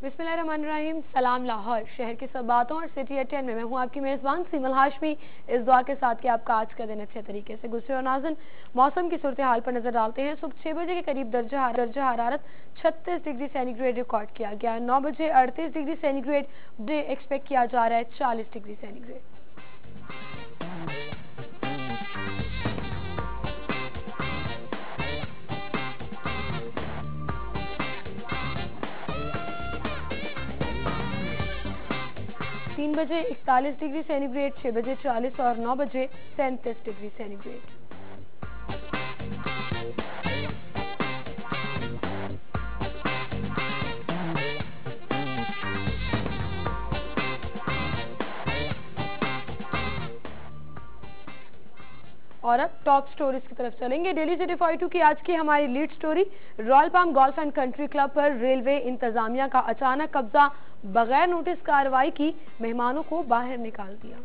बिस्मिल्लाहिर्रहमानिर्रहीम। सलाम लाहौर शहर की सब बातों और सिटी एट 10 में मैं हूँ आपकी मेज़बान सीमल हाशमी। इस दुआ के साथ कि आपका आज का दिन अच्छे तरीके से गुजरे। और नाज़िन, मौसम की सूरत हाल पर नजर डालते हैं। सुबह 6 बजे के करीब दर्जा हरारत 36 डिग्री सेंटीग्रेड रिकॉर्ड किया गया। 9 बजे 38 डिग्री सेंटीग्रेड एक्सपेक्ट किया जा रहा है 40 डिग्री सेंटीग्रेड। तीन बजे 41 डिग्री सेंटीग्रेड, 6 बजे 40 और 9 बजे 37 डिग्री सेंटीग्रेड। और अब टॉप स्टोरीज की तरफ चलेंगे। डेली सिटी 42 की आज की हमारी lead story, royal palm golf and country club पर रेलवे इंतजामिया का अचानक कब्जा, बगैर नोटिस कार्रवाई की मेहमानों को बाहर निकाल दिया।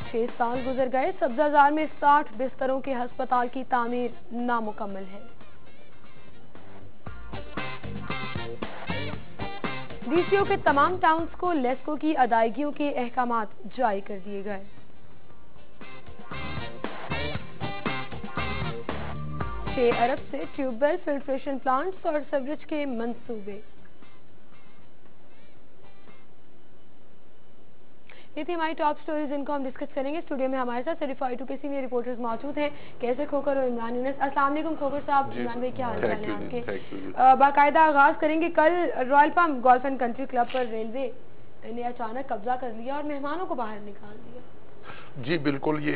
छह साल गुजर गए, सब्जाजार में 60 बिस्तरों के अस्पताल की तामीर नामुकम्मल है। डीसीओ के तमाम टाउन्स को लेस्को की अदायगियों के अहकामात जारी कर दिए गए। $6 अरब से ट्यूबवेल फिल्ट्रेशन प्लांट्स और सीवरेज के मंसूबे। ये थी हमारी टॉप स्टोरीज, जिनको हम डिस्कस करेंगे। स्टूडियो में हमारे साथ सिटी 42 के सीनियर रिपोर्टर्स मौजूद हैं, कैसे खोकर और इमरान यूनुस। अस्सलाम वालेकुम खोकर साहब, इमरान भाई क्या हाल चाल है आपके? बाकायदा आगाज करेंगे। कल royal palm golf and country club पर रेलवे ने अचानक कब्जा कर लिया और मेहमानों को बाहर निकाल दिया। जी बिल्कुल, ये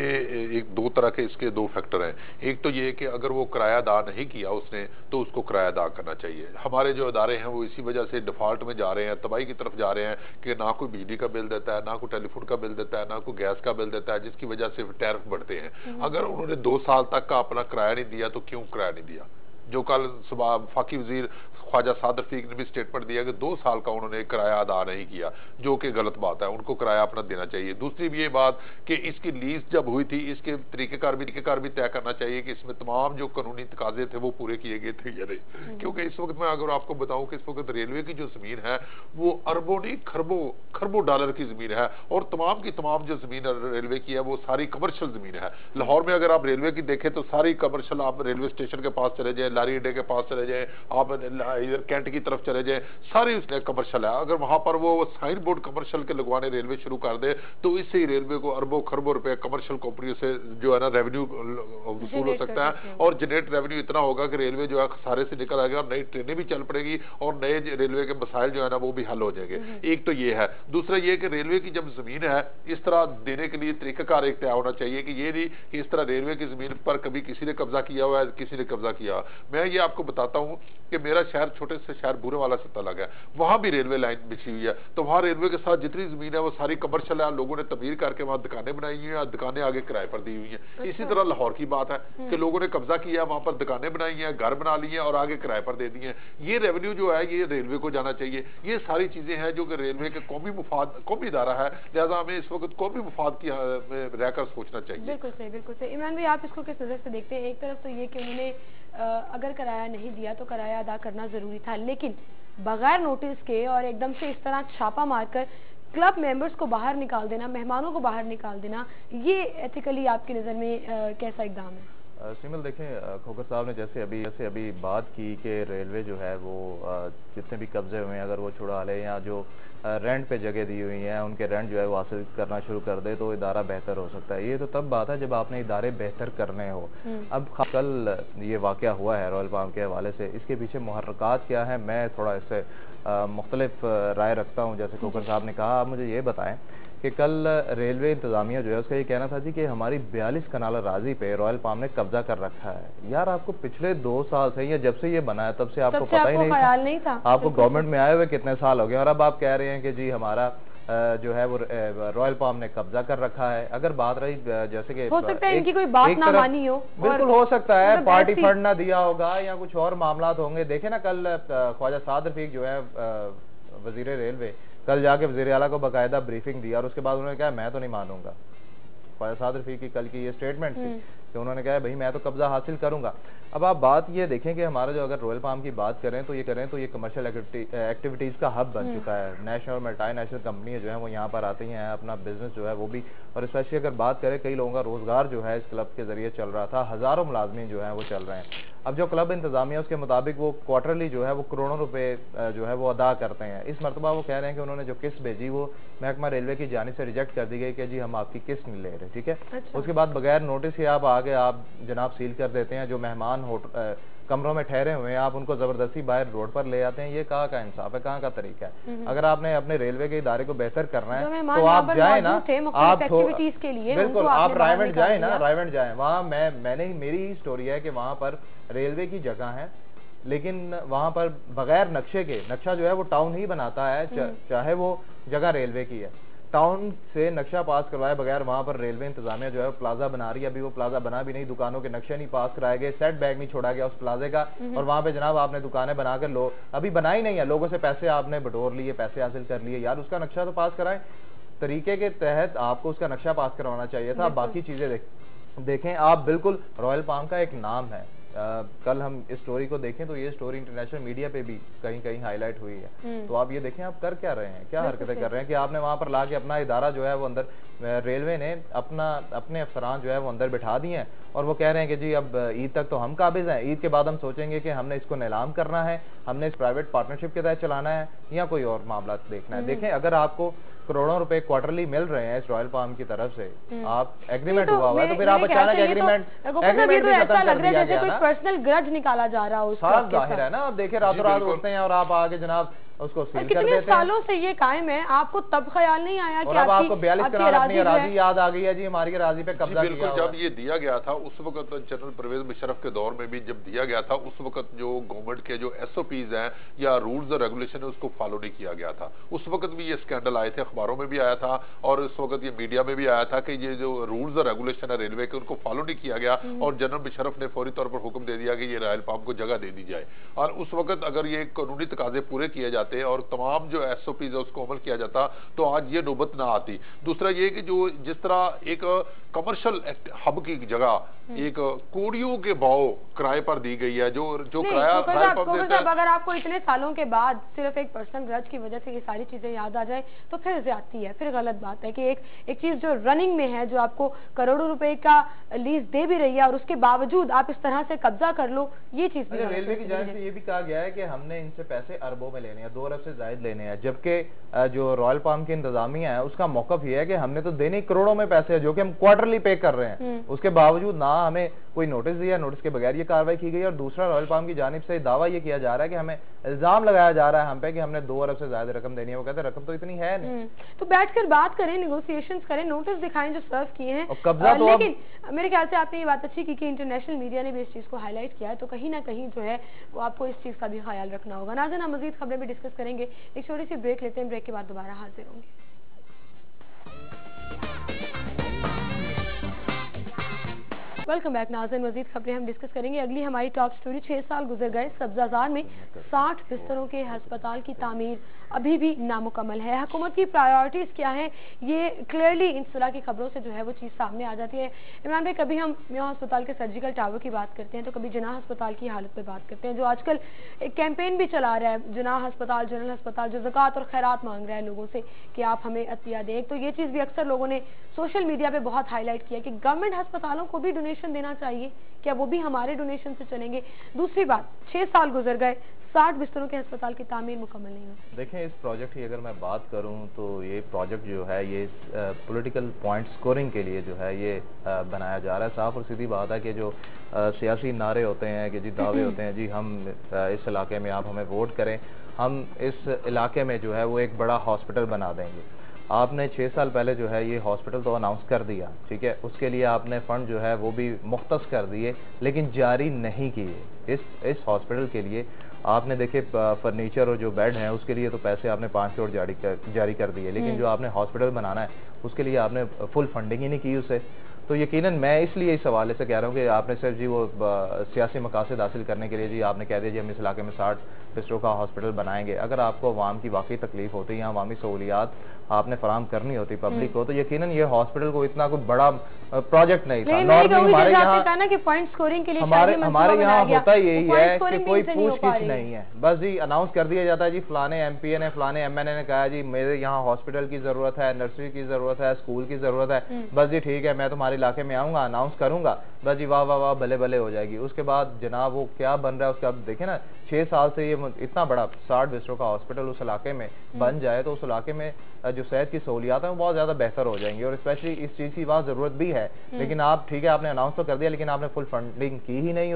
एक दो तरह के इसके दो फैक्टर हैं। एक तो ये कि अगर वो किराया अदा नहीं किया उसने तो उसको किराया अदा करना चाहिए। हमारे जो अदारे हैं वो इसी वजह से डिफॉल्ट में जा रहे हैं, तबाही की तरफ जा रहे हैं कि ना कोई बिजली का बिल देता है, ना कोई टेलीफोन का बिल देता है, ना कोई गैस का बिल देता है, जिसकी वजह से टैरिफ बढ़ते हैं। अगर उन्होंने 2 साल तक का अपना किराया नहीं दिया तो क्यों किराया नहीं दिया? जो कल सुबह फाकी वजीर ख्वाजा साद रफीक ने भी स्टेटमेंट दिया कि 2 साल का उन्होंने किराया अदा नहीं किया, जो कि गलत बात है। उनको किराया अपना देना चाहिए। दूसरी भी ये बात कि इसकी लीज जब हुई थी, इसके तरीकेकार भी तय करना चाहिए कि इसमें तमाम जो कानूनी तकाजे थे वो पूरे किए गए थे या नहीं। क्योंकि इस वक्त मैं अगर आपको बताऊं कि इस वक्त रेलवे की जो जमीन है वो अरबों नहीं खरबों डॉलर की जमीन है, और तमाम की तमाम जो जमीन रेलवे की है वो सारी कमर्शियल जमीन है। लाहौर में अगर आप रेलवे की देखें तो सारी कमर्शियल, आप रेलवे स्टेशन के पास चले जाए, लारी अड्डे के पास चले जाए, आप इधर कैंट की तरफ चले जाए, सारी उसने कमर्शियल है। अगर वहां पर वो साइन बोर्ड कमर्शियल के लगवाने रेलवे शुरू कर दे तो इससे ही रेलवे को अरबों खरबों रुपए कमर्शियल कंपनियों से जो है ना रेवेन्यू वसूल हो सकता है, और जनरेट रेवेन्यू इतना होगा कि रेलवे जो है खसारे से निकल आएगा, नई ट्रेनें भी चल पड़ेगी और नए रेलवे के मसाइल जो है ना वो भी हल हो जाएंगे। एक तो ये है। दूसरा ये कि रेलवे की जब जमीन है इस तरह देने के लिए तरीकाकार एक तय होना चाहिए कि ये नहीं कि इस तरह रेलवे की जमीन पर कभी किसी ने कब्जा किया हुआ है, किसी ने कब्जा किया। मैं ये आपको बताता हूं कि मेरा शहर छोटे से शहर बूरेवाला से तलक है, वहां भी रेलवे लाइन बिछी हुई है, तो वहां रेलवे के साथ जितनी जमीन है वो सारी कमर्शियल है। लोगों ने तमीर करके वहां दुकानें बनाई हुई हैं, दुकानें आगे किराए पर दी हुई हैं। इसी तरह लाहौर की बात है कि लोगों ने कब्जा किया, वहां पर दुकानें बनाई हैं, घर बना लिए और आगे किराए पर दे दिए। ये रेवेन्यू जो है ये रेलवे को जाना चाहिए। ये सारी चीजें हैं जो कि रेलवे के कौमी मुफाद, कौमी इदारा है, लिहाजा हमें इस वक्त कौमी मुफाद की रहकर सोचना चाहिए। बिल्कुल सही, बिल्कुल सही। इमरान भाई, आप इसको किस नजर से देखते हैं? एक तरफ तो ये कि उन्होंने अगर किराया नहीं दिया तो किराया अदा करना जरूरी था, लेकिन बगैर नोटिस के और एकदम से इस तरह छापा मारकर क्लब मेंबर्स को बाहर निकाल देना, मेहमानों को बाहर निकाल देना, ये एथिकली आपकी नज़र में कैसा इकदाम है? सिमल, देखें, खोकर साहब ने जैसे अभी बात की कि रेलवे जो है वो जितने भी कब्जे हुए हैं अगर वो छुड़ा ले या जो रेंट पे जगह दी हुई हैं उनके रेंट जो है वो हासिल करना शुरू कर दे तो इदारा बेहतर हो सकता है। ये तो तब बात है जब आपने इदारे बेहतर करने हो। अब कल ये वाक़या हुआ है रॉयल पाम के हवाले से, इसके पीछे मुहर्रकात क्या है, मैं थोड़ा इससे मुख्तलिफ राय रखता हूँ। जैसे खोकर साहब ने कहा, आप मुझे ये बताएं कि कल रेलवे इंतजामिया जो है उसका ये कहना था जी कि हमारी 42 कनाल अराजी पे रॉयल पाम ने कब्जा कर रखा है। यार, आपको पिछले 2 साल से या जब से ये बना है तब से आपको पता ही नहीं था। आपको गवर्नमेंट में आए हुए कितने साल हो गए और अब आप कह रहे हैं कि जी हमारा जो है वो रॉयल पाम ने कब्जा कर रखा है। अगर बात रही जैसे कि हो सकता है इनकी कोई बात ना मानी हो, बिल्कुल हो सकता है, पार्टी फंड ना दिया होगा या कुछ और मामला होंगे। देखे ना, कल ख्वाजा साद रफीक जो है वजीर रेलवे, कल जाके वज़ीर आला को बाकायदा ब्रीफिंग दी और उसके बाद उन्होंने कहा मैं तो नहीं मानूंगा। ख्वाजा साद रफीक की कल की ये स्टेटमेंट थी कि उन्होंने कहा भाई मैं तो कब्जा हासिल करूंगा। अब आप बात ये देखें कि हमारा जो अगर रॉयल पाम की बात करें तो ये कमर्शियल एक्टिविटीज़ का हब बन चुका है। नेशनल और मल्टी नेशनल कंपनियाँ जो हैं वो यहाँ पर आती हैं, अपना बिजनेस जो है वो भी, और स्पेशली अगर बात करें कई लोगों का रोजगार जो है इस क्लब के जरिए चल रहा था, हज़ारों मुलाजमीन जो हैं वो चल रहे हैं। अब जो क्लब इंतजामिया उसके मुताबिक वो क्वार्टरली जो है वो करोड़ों रुपए जो है वो अदा करते हैं। इस मरतबा वो कह रहे हैं कि उन्होंने जो किस्त भेजी वो महकमा रेलवे की जानिब से रिजेक्ट कर दी गई कि जी हम आपकी किस्त नहीं ले रहे, ठीक है। अच्छा। उसके बाद बगैर नोटिस के आप आगे आप जनाब सील कर देते हैं। जो मेहमान कमरों में ठहरे हुए हैं आप उनको जबरदस्ती बाहर रोड पर ले आते हैं। ये कहाँ का इंसाफ है, कहाँ का तरीका है? अगर आपने अपने रेलवे के इदारे को बेहतर करना है तो आप जाए ना, आप एक्टिविटीज के लिए बिल्कुल आप रायवंड जाए ना, रायवंड जाए। वहाँ मैंने मेरी ही स्टोरी है कि वहाँ पर रेलवे की जगह है, लेकिन वहाँ पर बगैर नक्शे के, नक्शा जो है वो टाउन ही बनाता है, चाहे वो जगह रेलवे की है, टाउन से नक्शा पास करवाए बगैर वहां पर रेलवे इंतजामिया जो है प्लाजा बना रही है। अभी वो प्लाजा बना भी नहीं, दुकानों के नक्शे नहीं पास कराए गए, सेट बैग नहीं छोड़ा गया उस प्लाजे का, और वहां पे जनाब आपने दुकानें बनाकर लो अभी बनाई नहीं है, लोगों से पैसे आपने बटोर लिए, पैसे हासिल कर लिए। यार उसका नक्शा तो पास कराएं, तरीके के तहत आपको उसका नक्शा पास करवाना चाहिए था। बाकी चीजें देखें आप, बिल्कुल रॉयल पाम का एक नाम है। कल हम इस स्टोरी को देखें तो ये स्टोरी इंटरनेशनल मीडिया पे भी कहीं कहीं हाईलाइट हुई है। तो आप ये देखें आप कर क्या रहे हैं, क्या हरकतें कर रहे हैं कि आपने वहां पर ला के अपना इदारा जो है वो अंदर, रेलवे ने अपने अफसरान जो है वो अंदर बिठा दिए हैं और वो कह रहे हैं कि जी अब ईद तक तो हम काबिज हैं, ईद के बाद हम सोचेंगे कि हमने इसको नीलाम करना है, हमने इस प्राइवेट पार्टनरशिप के तहत चलाना है या कोई और मामला देखना है। देखें अगर आपको करोड़ों रुपए क्वार्टरली मिल रहे हैं इस रॉयल पाम की तरफ से, आप एग्रीमेंट हुआ हुआ है, तो फिर आप अचानक एग्रीमेंट भी खत्म कर दिया गया ना, पर्सनल ग्रज निकाला जा रहा है, साफ जाहिर है ना। आप देखिए रातों रात उठते हैं और आप आगे जनाब उसको सील कर देते हैं। सालों से ये कायम है, आपको तब ख्याल नहीं आया कि अब आपको 42 कनाल अपनी अराजी याद आ गई है जी, हमारी अराजी पे कब्जा किया। बिल्कुल, जब ये दिया गया था उस वक्त जनरल परवेज मुशर्रफ के दौर में भी जब दिया गया था, उस वक्त जो गवर्नमेंट के जो SOPs हैं या रूल्स और रेगुलेशन है उसको फॉलो नहीं किया गया था। उस वक्त भी ये स्कैंडल आए थे, अखबारों में भी आया था और इस वक्त ये मीडिया में भी आया था कि ये जो रूल्स और रेगुलेशन है रेलवे के उनको फॉलो नहीं किया गया और जनरल मुशर्रफ ने फौरी तौर पर हुक्म दे दिया कि ये रॉयल पाम को जगह दे दी जाए। और उस वक्त अगर ये कानूनी तकाजे पूरे किए जाते और तमाम जो SOPs है उसको अमल किया जाता तो आज ये नौबत ना आती। दूसरा ये कि जो जिस तरह एक कमर्शियल हब की जगह एक कोड़ियों के भाव किराए पर दी गई है, जो किराया अगर आपको इतने सालों के बाद सिर्फ एक पर्सनल ग्रज की वजह से ये सारी चीजें याद आ जाए तो फिर ज्यादती है, फिर गलत बात है कि एक चीज जो रनिंग में है, जो आपको करोड़ों रुपए का लीज दे भी रही है और उसके बावजूद आप इस तरह से कब्जा कर लो, ये चीज भी रेलवे की जानिब से ये भी कहा गया है कि हमने इनसे पैसे अरबों में लेने हैं, 2 अरब से ज्यादा लेने हैं, जबकि जो रॉयल पाम की इंतजामिया है उसका मौकफ ये है कि हमने तो देने करोड़ों में पैसे जो कि हम क्वार्टरली पे कर रहे हैं, उसके बावजूद ना हमें कोई नोटिस दिया, नोटिस के बगैर ये कार्रवाई की गई। और दूसरा रॉयल पाम की जानिब से दावा ये किया जा रहा है कि हमें इल्जाम लगाया जा रहा है हम पे कि हमने 2 अरब से ज्यादा रकम देनी है। वो कहते हैं रकम तो इतनी है नहीं। तो बैठकर बात करें, नेगोशिएशंस करें, नोटिस दिखाएं जो सर्व किए हैं, कब्जा तो लेकिन मेरे ख्याल से आपने ये बात अच्छी की कि इंटरनेशनल मीडिया ने भी इस चीज को हाईलाइट किया है, तो कहीं ना कहीं जो है वो आपको इस चीज का भी ख्याल रखना होगा। नाज़रीन, हम मजीद खबरें भी डिस्कस करेंगे, एक छोटी सी ब्रेक लेते हैं, ब्रेक के बाद दोबारा हाजिर होंगे। वेलकम बैक नाज़रीन, मजीद खबरें हम डिस्कस करेंगे। अगली हमारी टॉप स्टोरी, 6 साल गुजर गए, सब्जाजार में 60 बिस्तरों के अस्पताल की तामीर अभी भी नामुकम्मल है। हुकूमत की प्रायोरिटीज़ क्या है, ये क्लियरली इस तरह की खबरों से जो है वो चीज़ सामने आ जाती है। इमरान भाई, कभी हम मियां अस्पताल के सर्जिकल टावर की बात करते हैं तो कभी जनाह अस्पताल की हालत पर बात करते हैं, जो आजकल एक कैंपेन भी चला रहा है, जनाह अस्पताल, जनरल अस्पताल, जो ज़कात और खैरात मांग रहा है लोगों से कि आप हमें अतिया दें। तो ये चीज़ भी अक्सर लोगों ने सोशल मीडिया पर बहुत हाईलाइट किया कि गवर्नमेंट अस्पतालों को भी डोनेशन देना चाहिए, क्या वो भी हमारे डोनेशन से चलेंगे? दूसरी बात, 6 साल गुजर गए, 60 बिस्तरों के अस्पताल की तामीर मुकम्मल नहीं हुई। देखें, इस प्रोजेक्ट की अगर मैं बात करूं तो ये प्रोजेक्ट जो है ये पॉलिटिकल पॉइंट स्कोरिंग के लिए जो है ये बनाया जा रहा है। साफ और सीधी बात है कि जो सियासी नारे होते हैं कि जी दावे होते हैं जी हम इस इलाके में आप हमें वोट करें, हम इस इलाके में जो है वो एक बड़ा हॉस्पिटल बना देंगे। आपने 6 साल पहले जो है ये हॉस्पिटल तो अनाउंस कर दिया, ठीक है, उसके लिए आपने फंड जो है वो भी मुख्तस कर दिए, लेकिन जारी नहीं किए। इस हॉस्पिटल के लिए आपने देखे फर्नीचर और जो बेड हैं उसके लिए तो पैसे आपने 5 करोड़ जारी कर दिए, लेकिन जो आपने हॉस्पिटल बनाना है उसके लिए आपने फुल फंडिंग ही नहीं की उसे। तो यकीनन मैं इसलिए इस हवाले से कह रहा हूँ कि आपने सिर्फ जी वो सियासी मकासद हासिल करने के लिए जी आपने कह दिया जी हम इस इलाके में 60 बिस्तरों का हॉस्पिटल बनाएंगे। अगर आपको अवाम की वाकई तकलीफ होती या अवामी सहूलियात आपने फराम करनी होती पब्लिक को, तो यकीनन ये हॉस्पिटल को इतना कोई बड़ा प्रोजेक्ट नहीं था। नॉर्मली हमारे यहाँ होता यही है कि कोई पूछगिछ नहीं है, बस जी अनाउंस कर दिया जाता है जी फलाने एमपीए ने फलाने एमएनए ने कहा जी मेरे यहाँ हॉस्पिटल की जरूरत है, नर्सरी की जरूरत है, स्कूल की जरूरत है, बस जी ठीक है मैं तुम्हारे इलाके में आऊंगा, अनाउंस करूंगा, बस जी वाह वाह वाह भले भले हो जाएगी। उसके बाद जनाब वो क्या बन रहा है उसका, अब देखे ना 6 साल से ये इतना बड़ा 60 बिस्तरों का हॉस्पिटल उस इलाके में बन जाए तो उस इलाके में जो सेहत की सहूलियात है वो बहुत ज्यादा बेहतर हो जाएंगी। और स्पेशली इस चीज की बहुत जरूरत भी है। लेकिन आप ठीक है आपने अनाउंस तो कर दिया लेकिन आपने फुल फंडिंग की ही नहीं,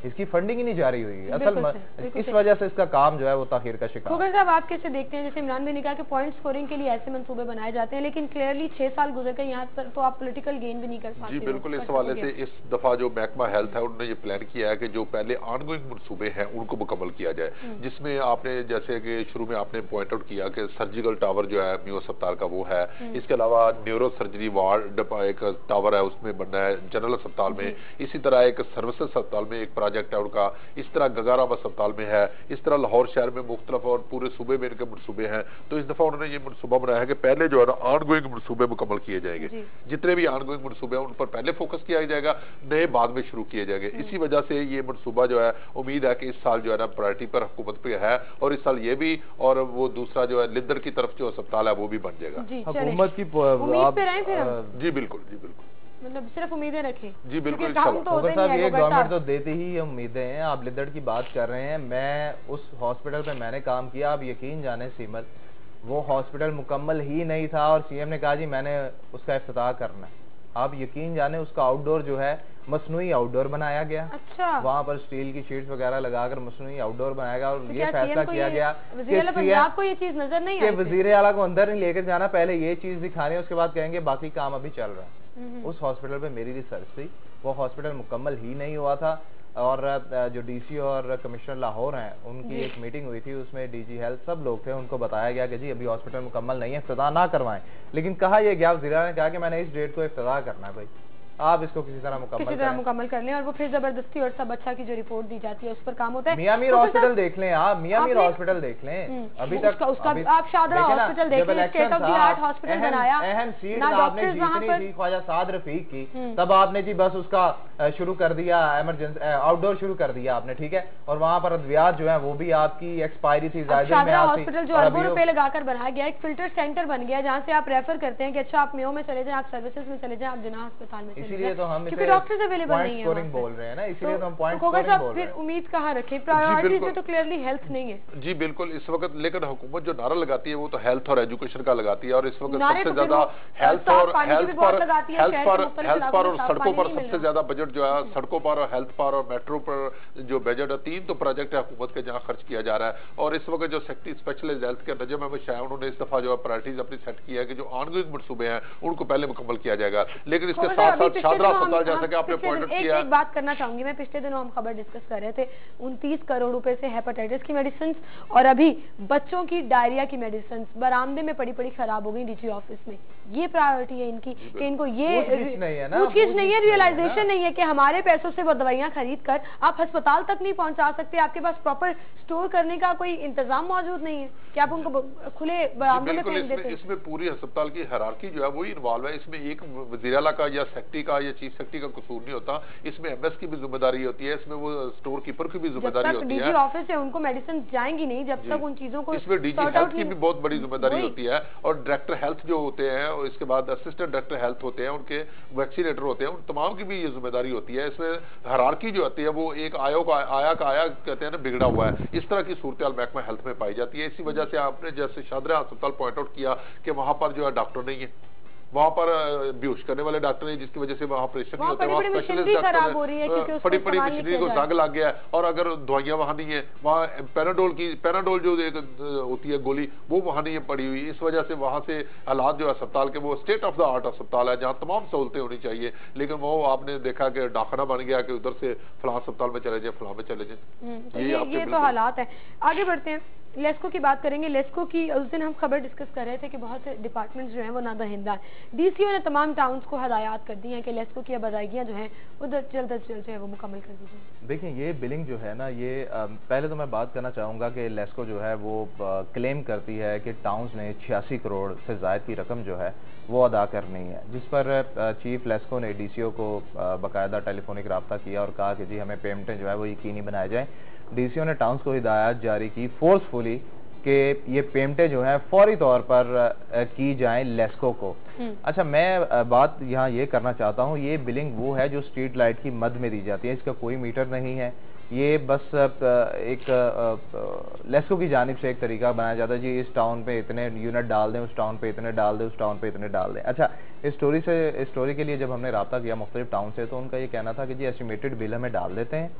इसकी फंडिंग ही नहीं जारी हुई असल इस वजह से इसका काम जो है वो ताखीर का शिकार। खोखर साहब आप कैसे देखते हैं, जैसे इमरान भाई ने कहा कि पॉइंट स्कोरिंग के लिए ऐसे मंसूबे बनाए जाते हैं लेकिन क्लियरली 6 साल गुजर गए यहाँ पर तो आप पॉलिटिकल गेन भी नहीं कर पाते। जी बिल्कुल, इस हवाले से इस दफा जो महकमा हेल्थ है उन्होंने ये प्लान किया है कि जो पहले ऑनगोइंग मंसूबे हैं उनको मुकम्मल किया जाए, जिसमें आपने जैसे कि शुरू में आपने पॉइंट आउट किया कि सर्जिकल टावर जो है म्यू अस्पताल का वो है, इसके अलावा न्यूरो सर्जरी वार्ड एक टावर है उसमें बनना है जनरल अस्पताल में, इसी तरह एक सर्विसेज अस्पताल में एक प्रोजेक्ट है उनका, इस तरह गगाराम अस्पताल में है, इस तरह लाहौर शहर में मुख्तलिफ और पूरे सूबे में इनके मनसूबे हैं। तो इस दफा उन्होंने ये मनसूबा बनाया है कि पहले जो है ना ऑन गोइंग मनसूबे मुकम्मल किए जाएंगे, जितने भी ऑन गोइंग मनसूबे हैं उन पर पहले फोकस किया जाएगा, नए बाद में शुरू किए जाएंगे। इसी वजह से ये मनसूबा जो है उम्मीद है कि इस साल जो है ना प्रायोरिटी पर हुकूमत पे है और इस साल ये भी, और वो दूसरा जो है लिद्दर की तरफ जो अस्पताल है वो भी बन जाएगा। हुकूमत की जी बिल्कुल, जी बिल्कुल, मतलब सिर्फ उम्मीदें रखें। जी बिल्कुल साहब ये गवर्नमेंट तो देती ही उम्मीदें हैं। आप लिद्दड़ की बात कर रहे हैं, मैं उस हॉस्पिटल पे मैंने काम किया, आप यकीन जाने सीमल वो हॉस्पिटल मुकम्मल ही नहीं था और सीएम ने कहा जी मैंने उसका इफ्तिताह करना है। आप यकीन जाने उसका आउटडोर जो है मसनूई आउटडोर बनाया गया। अच्छा। वहाँ पर स्टील की शीट्स वगैरह लगाकर मसनूई आउटडोर बनाया गया और ये फैसला किया गया को ये चीज नजर नहीं आई, वजीर आला को अंदर नहीं लेकर जाना, पहले ये चीज दिखानी है उसके बाद कहेंगे बाकी काम अभी चल रहा है। उस हॉस्पिटल पे मेरी रिसर्च थी, वो हॉस्पिटल मुकम्मल ही नहीं हुआ था और जो डीसी और कमिश्नर लाहौर हैं उनकी एक मीटिंग हुई थी, उसमें डीजी हेल्थ सब लोग थे, उनको बताया गया कि जी अभी हॉस्पिटल मुकम्मल नहीं है, इफ्तिताह ना करवाएं। लेकिन कहा यह गया वज़ीर ने कहा कि मैंने इस डेट को इफ्तिताह करना है, भाई आप इसको किसी तरह मुकम्मल कर लें और वो फिर जबरदस्ती और सब अच्छा की जो रिपोर्ट दी जाती है उस पर काम होता है। मियां मीर हॉस्पिटल देख लें आप, मियां मीर हॉस्पिटल देख लें, अभी तक आप शादरा हॉस्पिटल देख लें, state of the art hospital बनाया, अहम सीट आपने जीतनी थी ख्वाजा साद रफीक की, तब आपने जी बस उसका शुरू कर दिया, इमरजेंसी आउटडोर शुरू कर दिया आपने, ठीक है, और वहाँ पर अद्वियात जो है वो भी आपकी एक्सपायरी थी। शादरा हॉस्पिटल जो अरबों रुपए लगाकर बनाया गया, एक फिल्टर सेंटर बन गया जहाँ से आप रेफर करते हैं कि अच्छा आप मेयो में चले जाएं, आप सर्विसेज में चले जाएं, आप जिन्ना अस्पताल में, इसीलिए तो हम डॉक्टर्स अवेलेबल नहीं है स्कोरिंग बोल रहे हैं ना, इसलिए तो हम पॉइंट स्कोरिंग बोल रहे हैं। फिर उम्मीद कहाँ रखें, प्रायोरिटी से तो क्लियरली हेल्थ नहीं है। जी बिल्कुल, इस वक्त लेकिन हुकूमत जो नारा लगाती है वो तो हेल्थ और एजुकेशन का लगाती है और इस वक्त सबसे ज्यादा हेल्थ पर और सड़कों पर सबसे ज्यादा बजट जो है सड़कों पर और हेल्थ पर और मेट्रो पर जो बजट है, 3 तो प्रोजेक्ट है हुकूमत के जहाँ खर्च किया जा रहा है। और इस वक्त जो सेक्रेटरी स्पेशलिस्ट हेल्थ के नजम अहमद शाह उन्होंने इस दफा जो है प्रायोरिटीज अपनी सेट की है कि जो ऑनगोइंग मनसूबे हैं उनको पहले मुकम्मल किया जाएगा। लेकिन इसके साथ साथ शादरा अस्पताल जैसा कि आपने पॉइंट एक बात करना चाहूंगी मैं, पिछले दिनों हम खबर डिस्कस कर रहे थे 29 करोड़ रुपए से हेपेटाइटिस की मेडिसिन और अभी बच्चों की डायरिया की मेडिसिन बरामदे में पड़ी पड़ी खराब हो गई डीजी ऑफिस में। ये प्रायोरिटी है इनकी कि इनको ये कुछ नहीं है, रियलाइजेशन नहीं है कि हमारे पैसों से वो दवाइयां खरीद कर आप अस्पताल तक नहीं पहुंचा सकते, आपके पास प्रॉपर स्टोर करने का कोई इंतजाम मौजूद नहीं है कि आप उनको खुले बरामदे में फेंक देते हैं। इसमें पूरी अस्पताल की हायरार्की जो है वही इन्वॉल्व है, इसमें एक वज़ीर आला का या सेक्रेटरी का या चीफ सेक्रेटरी का कसूर नहीं होता, इसमें एमएस की भी जिम्मेदारी होती है, इसमें वो स्टोर कीपर की भी जिम्मेदारी होती है। डीजी ऑफिस से उनको मेडिसिन जाएंगी नहीं जब तक उन चीजों को, इसमें डीजी हेल्थ की भी बहुत बड़ी जिम्मेदारी होती है और डायरेक्टर हेल्थ जो होते हैं और इसके बाद असिस्टेंट डायरेक्टर हेल्थ होते हैं, उनके वैक्सीनेटर होते हैं, उन तमाम की भी ये जिम्मेदारी होती है। इसमें हायरार्की जो होती है वो एक आया का आया कहते हैं ना बिगड़ा हुआ है, इस तरह की सूरत महकमा हेल्थ में पाई जाती है। इसी वजह से आपने जैसे शादरा अस्पताल पॉइंट आउट किया कि वहां पर जो है डॉक्टर नहीं है, वहां पर बेहोश करने वाले डॉक्टर नहीं, जिसकी वजह से वहाँ ऑपरेशन नहीं होता है, वहाँ स्पेशलिस्ट डॉक्टर बड़ी बड़ी मशीनरी को जंग लग गया है और अगर दवाइयां वहां नहीं है, वहाँ पैराडोल जो होती है गोली वो वहां नहीं है पड़ी हुई। इस वजह से वहां से हालात जो अस्पताल के वो स्टेट ऑफ द आर्ट अस्पताल है जहाँ तमाम सहूलतें होनी चाहिए, लेकिन वो आपने देखा कि डाखाना बन गया कि उधर से फलां अस्पताल में चले जाए, फलां में चले जाए। ये तो हालात है। आगे बढ़ते हैं। लेस्को की बात करेंगे। लेस्को की उस दिन हम खबर डिस्कस कर रहे थे कि बहुत से डिपार्टमेंट्स जो हैं वो नादहिंदा हैं। डीसीओ ने तमाम टाउन्स को हदायत कर दी हैं कि लेस्को की अब अदायगियाँ जो हैं वो जल्द अज जल्द जो है वो मुकम्मल कर दी जाए। देखिए, ये बिलिंग जो है ना, ये पहले तो मैं बात करना चाहूँगा कि लेस्को जो है वो क्लेम करती है कि टाउन्स ने 86 करोड़ से ज़ायद की रकम जो है वो अदा करनी है, जिस पर चीफ लेस्को ने डीसीओ को बाकायदा टेलीफोनिक रब्ता किया और कहा कि जी हमें पेमेंटें जो है वो यकीनी बनाए जाएँ। डीसीओ ने टाउन्स को हिदायत जारी की फोर्सफुली कि ये पेमेंटें जो है फौरी तौर पर की जाएं लेस्को को। अच्छा, मैं बात यहाँ ये करना चाहता हूँ, ये बिलिंग वो है जो स्ट्रीट लाइट की मद में दी जाती है, इसका कोई मीटर नहीं है, ये बस एक लेस्को की जानिब से एक तरीका बनाया जाता है जी इस टाउन पे इतने यूनिट डाल दें, उस टाउन पे इतने डाल दें, उस टाउन पे इतने डाल दें। अच्छा, इस स्टोरी के लिए जब हमने रब्ता किया मुख्तलिफ टाउन से, तो उनका ये कहना था कि जी एस्टिमेटेड बिल हमें डाल देते हैं,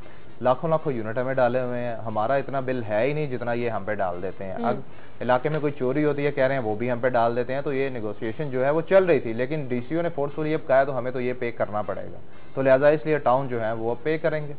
लाखों यूनिट हमें डाले हुए हैं, हमारा इतना बिल है ही नहीं जितना ये हम पे डाल देते हैं। अब इलाके में कोई चोरी होती है कह रहे हैं वो भी हम पे डाल देते हैं। तो ये नेगोशिएशन जो है वो चल रही थी, लेकिन डीसीओ ने फोर्सफुली अब कहा तो हमें तो ये पे करना पड़ेगा, तो लिहाजा इसलिए टाउन जो है वो अब पे करेंगे।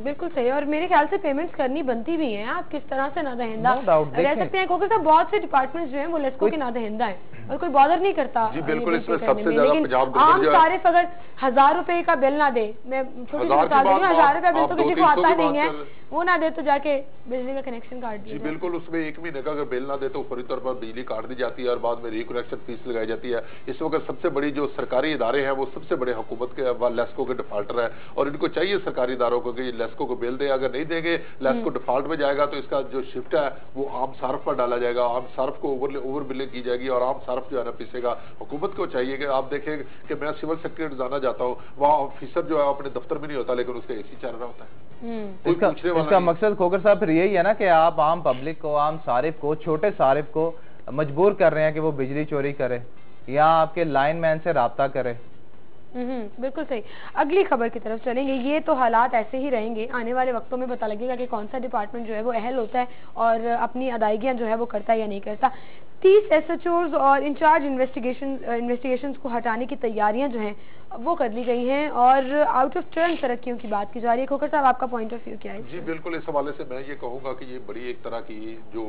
बिल्कुल सही। और मेरे ख्याल से पेमेंट्स करनी बनती भी हैं। आप किस तरह से नादहिंदा रह सकते हैं, क्योंकि बहुत से डिपार्टमेंट्स जो हैं वो लेस्को के नादहिंदा हैं और कोई बॉदर नहीं करता। जी बिल्कुल, इसमें सबसे ज्यादा पंजाब आम सारिफ अगर 1000 रुपए का बिल ना दे, मैं छोटी सी मिसाल दे रही हूँ, 1000 रुपया बिल तो किसी को आता नहीं है, वो ना दे तो जाके बिजली का कनेक्शन काट दिया। जी बिल्कुल, उसमें 1 महीने का अगर बिल ना दे तो फौरी तौर पर बिजली काट दी जाती है और बाद में रिकनेक्शन फीस लगाई जाती है। इस वक्त सबसे बड़ी जो सरकारी इदारे हैं वो सबसे बड़े हुकूमत के लेस्को के डिफाल्टर है और इनको चाहिए सरकारी इदारों को कि लेस्को को बिल दे। अगर नहीं देंगे, लेस्को डिफॉल्ट में जाएगा तो इसका जो शिफ्ट है वो आम सार्फ पर डाला जाएगा, आम सार्फ को ओवर बिलिंग की जाएगी और आम सार्फ जो है ना पिसेगा। हुकूमत को चाहिए कि आप देखें कि मैं सिविल सेक्रेटरी जाना चाहता हूँ, वहाँ ऑफिसर जो है अपने दफ्तर में नहीं होता लेकिन उसका एसी चल रहा होता है। इसका मकसद खोकर साहब फिर यही है ना कि आप आम पब्लिक को, आम सारिफ को, छोटे सारिफ को मजबूर कर रहे हैं कि वो बिजली चोरी करे या आपके लाइनमैन से राब्ता करे। बिल्कुल सही। अगली खबर की तरफ चलेंगे। ये तो हालात ऐसे ही रहेंगे, आने वाले वक्तों में पता लगेगा कि कौन सा डिपार्टमेंट जो है वो अहल होता है और अपनी अदायगियां जो है वो करता है या नहीं करता। 30 SHOs और इंचार्ज इन्वेस्टिगेशंस को हटाने की तैयारियां जो हैं वो कर ली गई हैं और आउट ऑफ टर्न तरक्कियों की बात की जा रही है। खोकर साहब, आपका पॉइंट ऑफ व्यू क्या है? जी बिल्कुल, इस हवाले से मैं ये कहूँगा कि ये बड़ी एक तरह की जो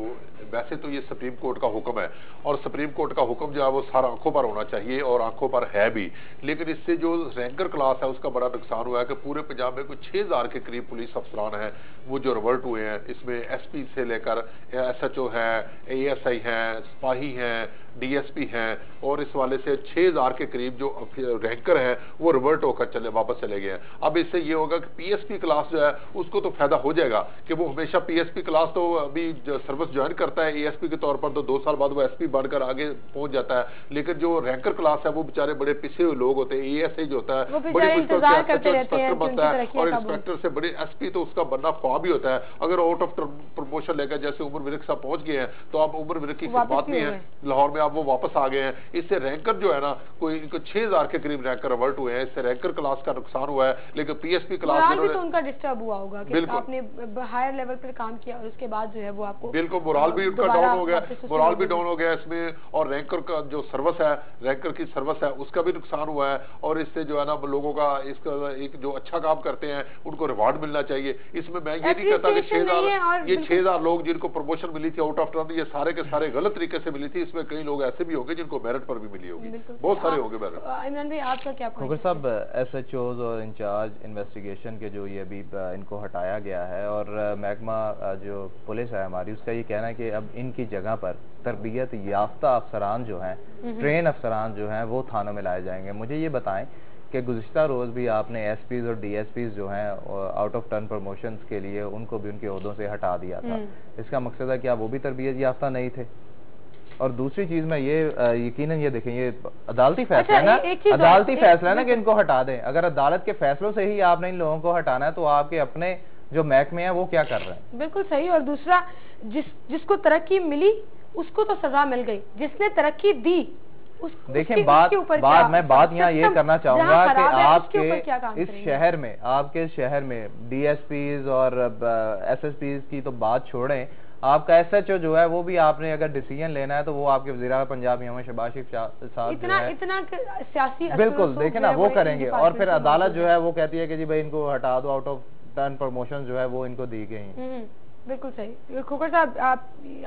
वैसे तो ये सुप्रीम कोर्ट का हुक्म है और सुप्रीम कोर्ट का हुक्म जो है वो सारा आंखों पर होना चाहिए और आंखों पर है भी, लेकिन इससे जो रैंकर क्लास है उसका बड़ा नुकसान हुआ है कि पूरे पंजाब में कुछ 6000 के करीब पुलिस अफसरान हैं वो जो रिवर्ट हुए हैं। इसमें SP से लेकर SHO है, ASI हैं, सिपाही हैं, DSP हैं और इस वाले से 6000 के करीब जो रैंकर हैं वो रिवर्ट होकर वापस चले गए हैं। अब इससे ये होगा कि PSP क्लास जो है उसको तो फायदा हो जाएगा कि वो हमेशा PSP क्लास तो अभी सर्विस ज्वाइन करता है ASP के तौर पर, तो 2 साल बाद वो SP बनकर आगे पहुंच जाता है, लेकिन जो रैंकर क्लास है वो बेचारे बड़े पिछे हुए लोग होते हैं। ASI जो होता है बड़ी मुश्किल से इंस्पेक्टर बनता है और इंस्पेक्टर से बड़े SP तो उसका बनना ख्वाब ही होता है। अगर आउट ऑफ प्रमोशन लेकर जैसे उमर विरक साहब पहुंच गए हैं तो अब उमर विरक की बात नहीं है, लाहौर में अब वो वापस आ गए हैं। इससे रैंकर जो है ना कोई इनको 6000 के करीब रैंकर रिवर्ट हुए हैं, इससे रैंकर क्लास का नुकसान हुआ है। लेकिन PSP क्लास भी तो उनका डिस्टर्ब हुआ होगा कि आपने हायर लेवल पर काम किया और उसके बाद जो है वो आपको बिल्कुल मोराल भी उनका डाउन हो गया, मोराल भी डाउन हो गया इसमें, और रैंकर का जो सर्विस है, रैंकर की सर्विस है उसका भी नुकसान हुआ है। और इससे जो है ना लोगों का इसका एक जो अच्छा काम करते हैं उनको रिवार्ड मिलना चाहिए। इसमें मैं ये नहीं कहता कि 6000 लोग जिनको प्रमोशन मिली थी आउट ऑफ टर्न ये सारे के सारे गलत तरीके से मिली थी। इसमें कई लोग ऐसे भी होंगे जिनको मेरिट पर भी मिली होगी, बहुत सारे होंगे मेरिट। इमरान भाई, आपका क्या खोकर साहब, SHOs और इंचार्ज इन्वेस्टिगेशन के जो ये अभी इनको हटाया गया है और महकमा जो पुलिस है हमारी उसका ये कहना है कि अब इनकी जगह पर तरबियत याफ्ता अफसरान जो हैं, ट्रेन अफसरान जो हैं वो थानों में लाए जाएंगे। मुझे ये बताएं कि गुज़िश्ता रोज़ भी आपने SPs और DSPs जो हैं आउट ऑफ टर्न प्रमोशंस के लिए उनको भी उनके ओहदों से हटा दिया था। इसका मकसद है कि वो भी तरबियत याफ्ता नहीं थे? और दूसरी चीज में ये यकीनन ये देखें, ये अदालती फैसला है ना, अदालती फैसला है ना कि इनको हटा दें। अगर अदालत के फैसलों से ही आपने इन लोगों को हटाना है तो आपके अपने जो महकमे हैं वो क्या कर रहे हैं? बिल्कुल सही। और दूसरा, जिसको तरक्की मिली उसको तो सजा मिल गई, जिसने तरक्की दी देखें बात मैं यहाँ ये करना चाहूंगा कि आपके इस शहर में, आपके शहर में DSPs और SSPs की तो बात छोड़ें, आपका SHO जो है वो भी आपने अगर डिसीजन लेना है तो वो आपके वज़ीर पंजाब मोहम्मद शहबाज शरीफ साहब इतना सियासी बिल्कुल देखें ना वो करेंगे। और फिर अदालत जो है वो कहती है कि जी भाई इनको हटा दो, आउट ऑफ टर्न प्रमोशन जो है वो इनको दी गई। बिल्कुल सही। खोखर साहब,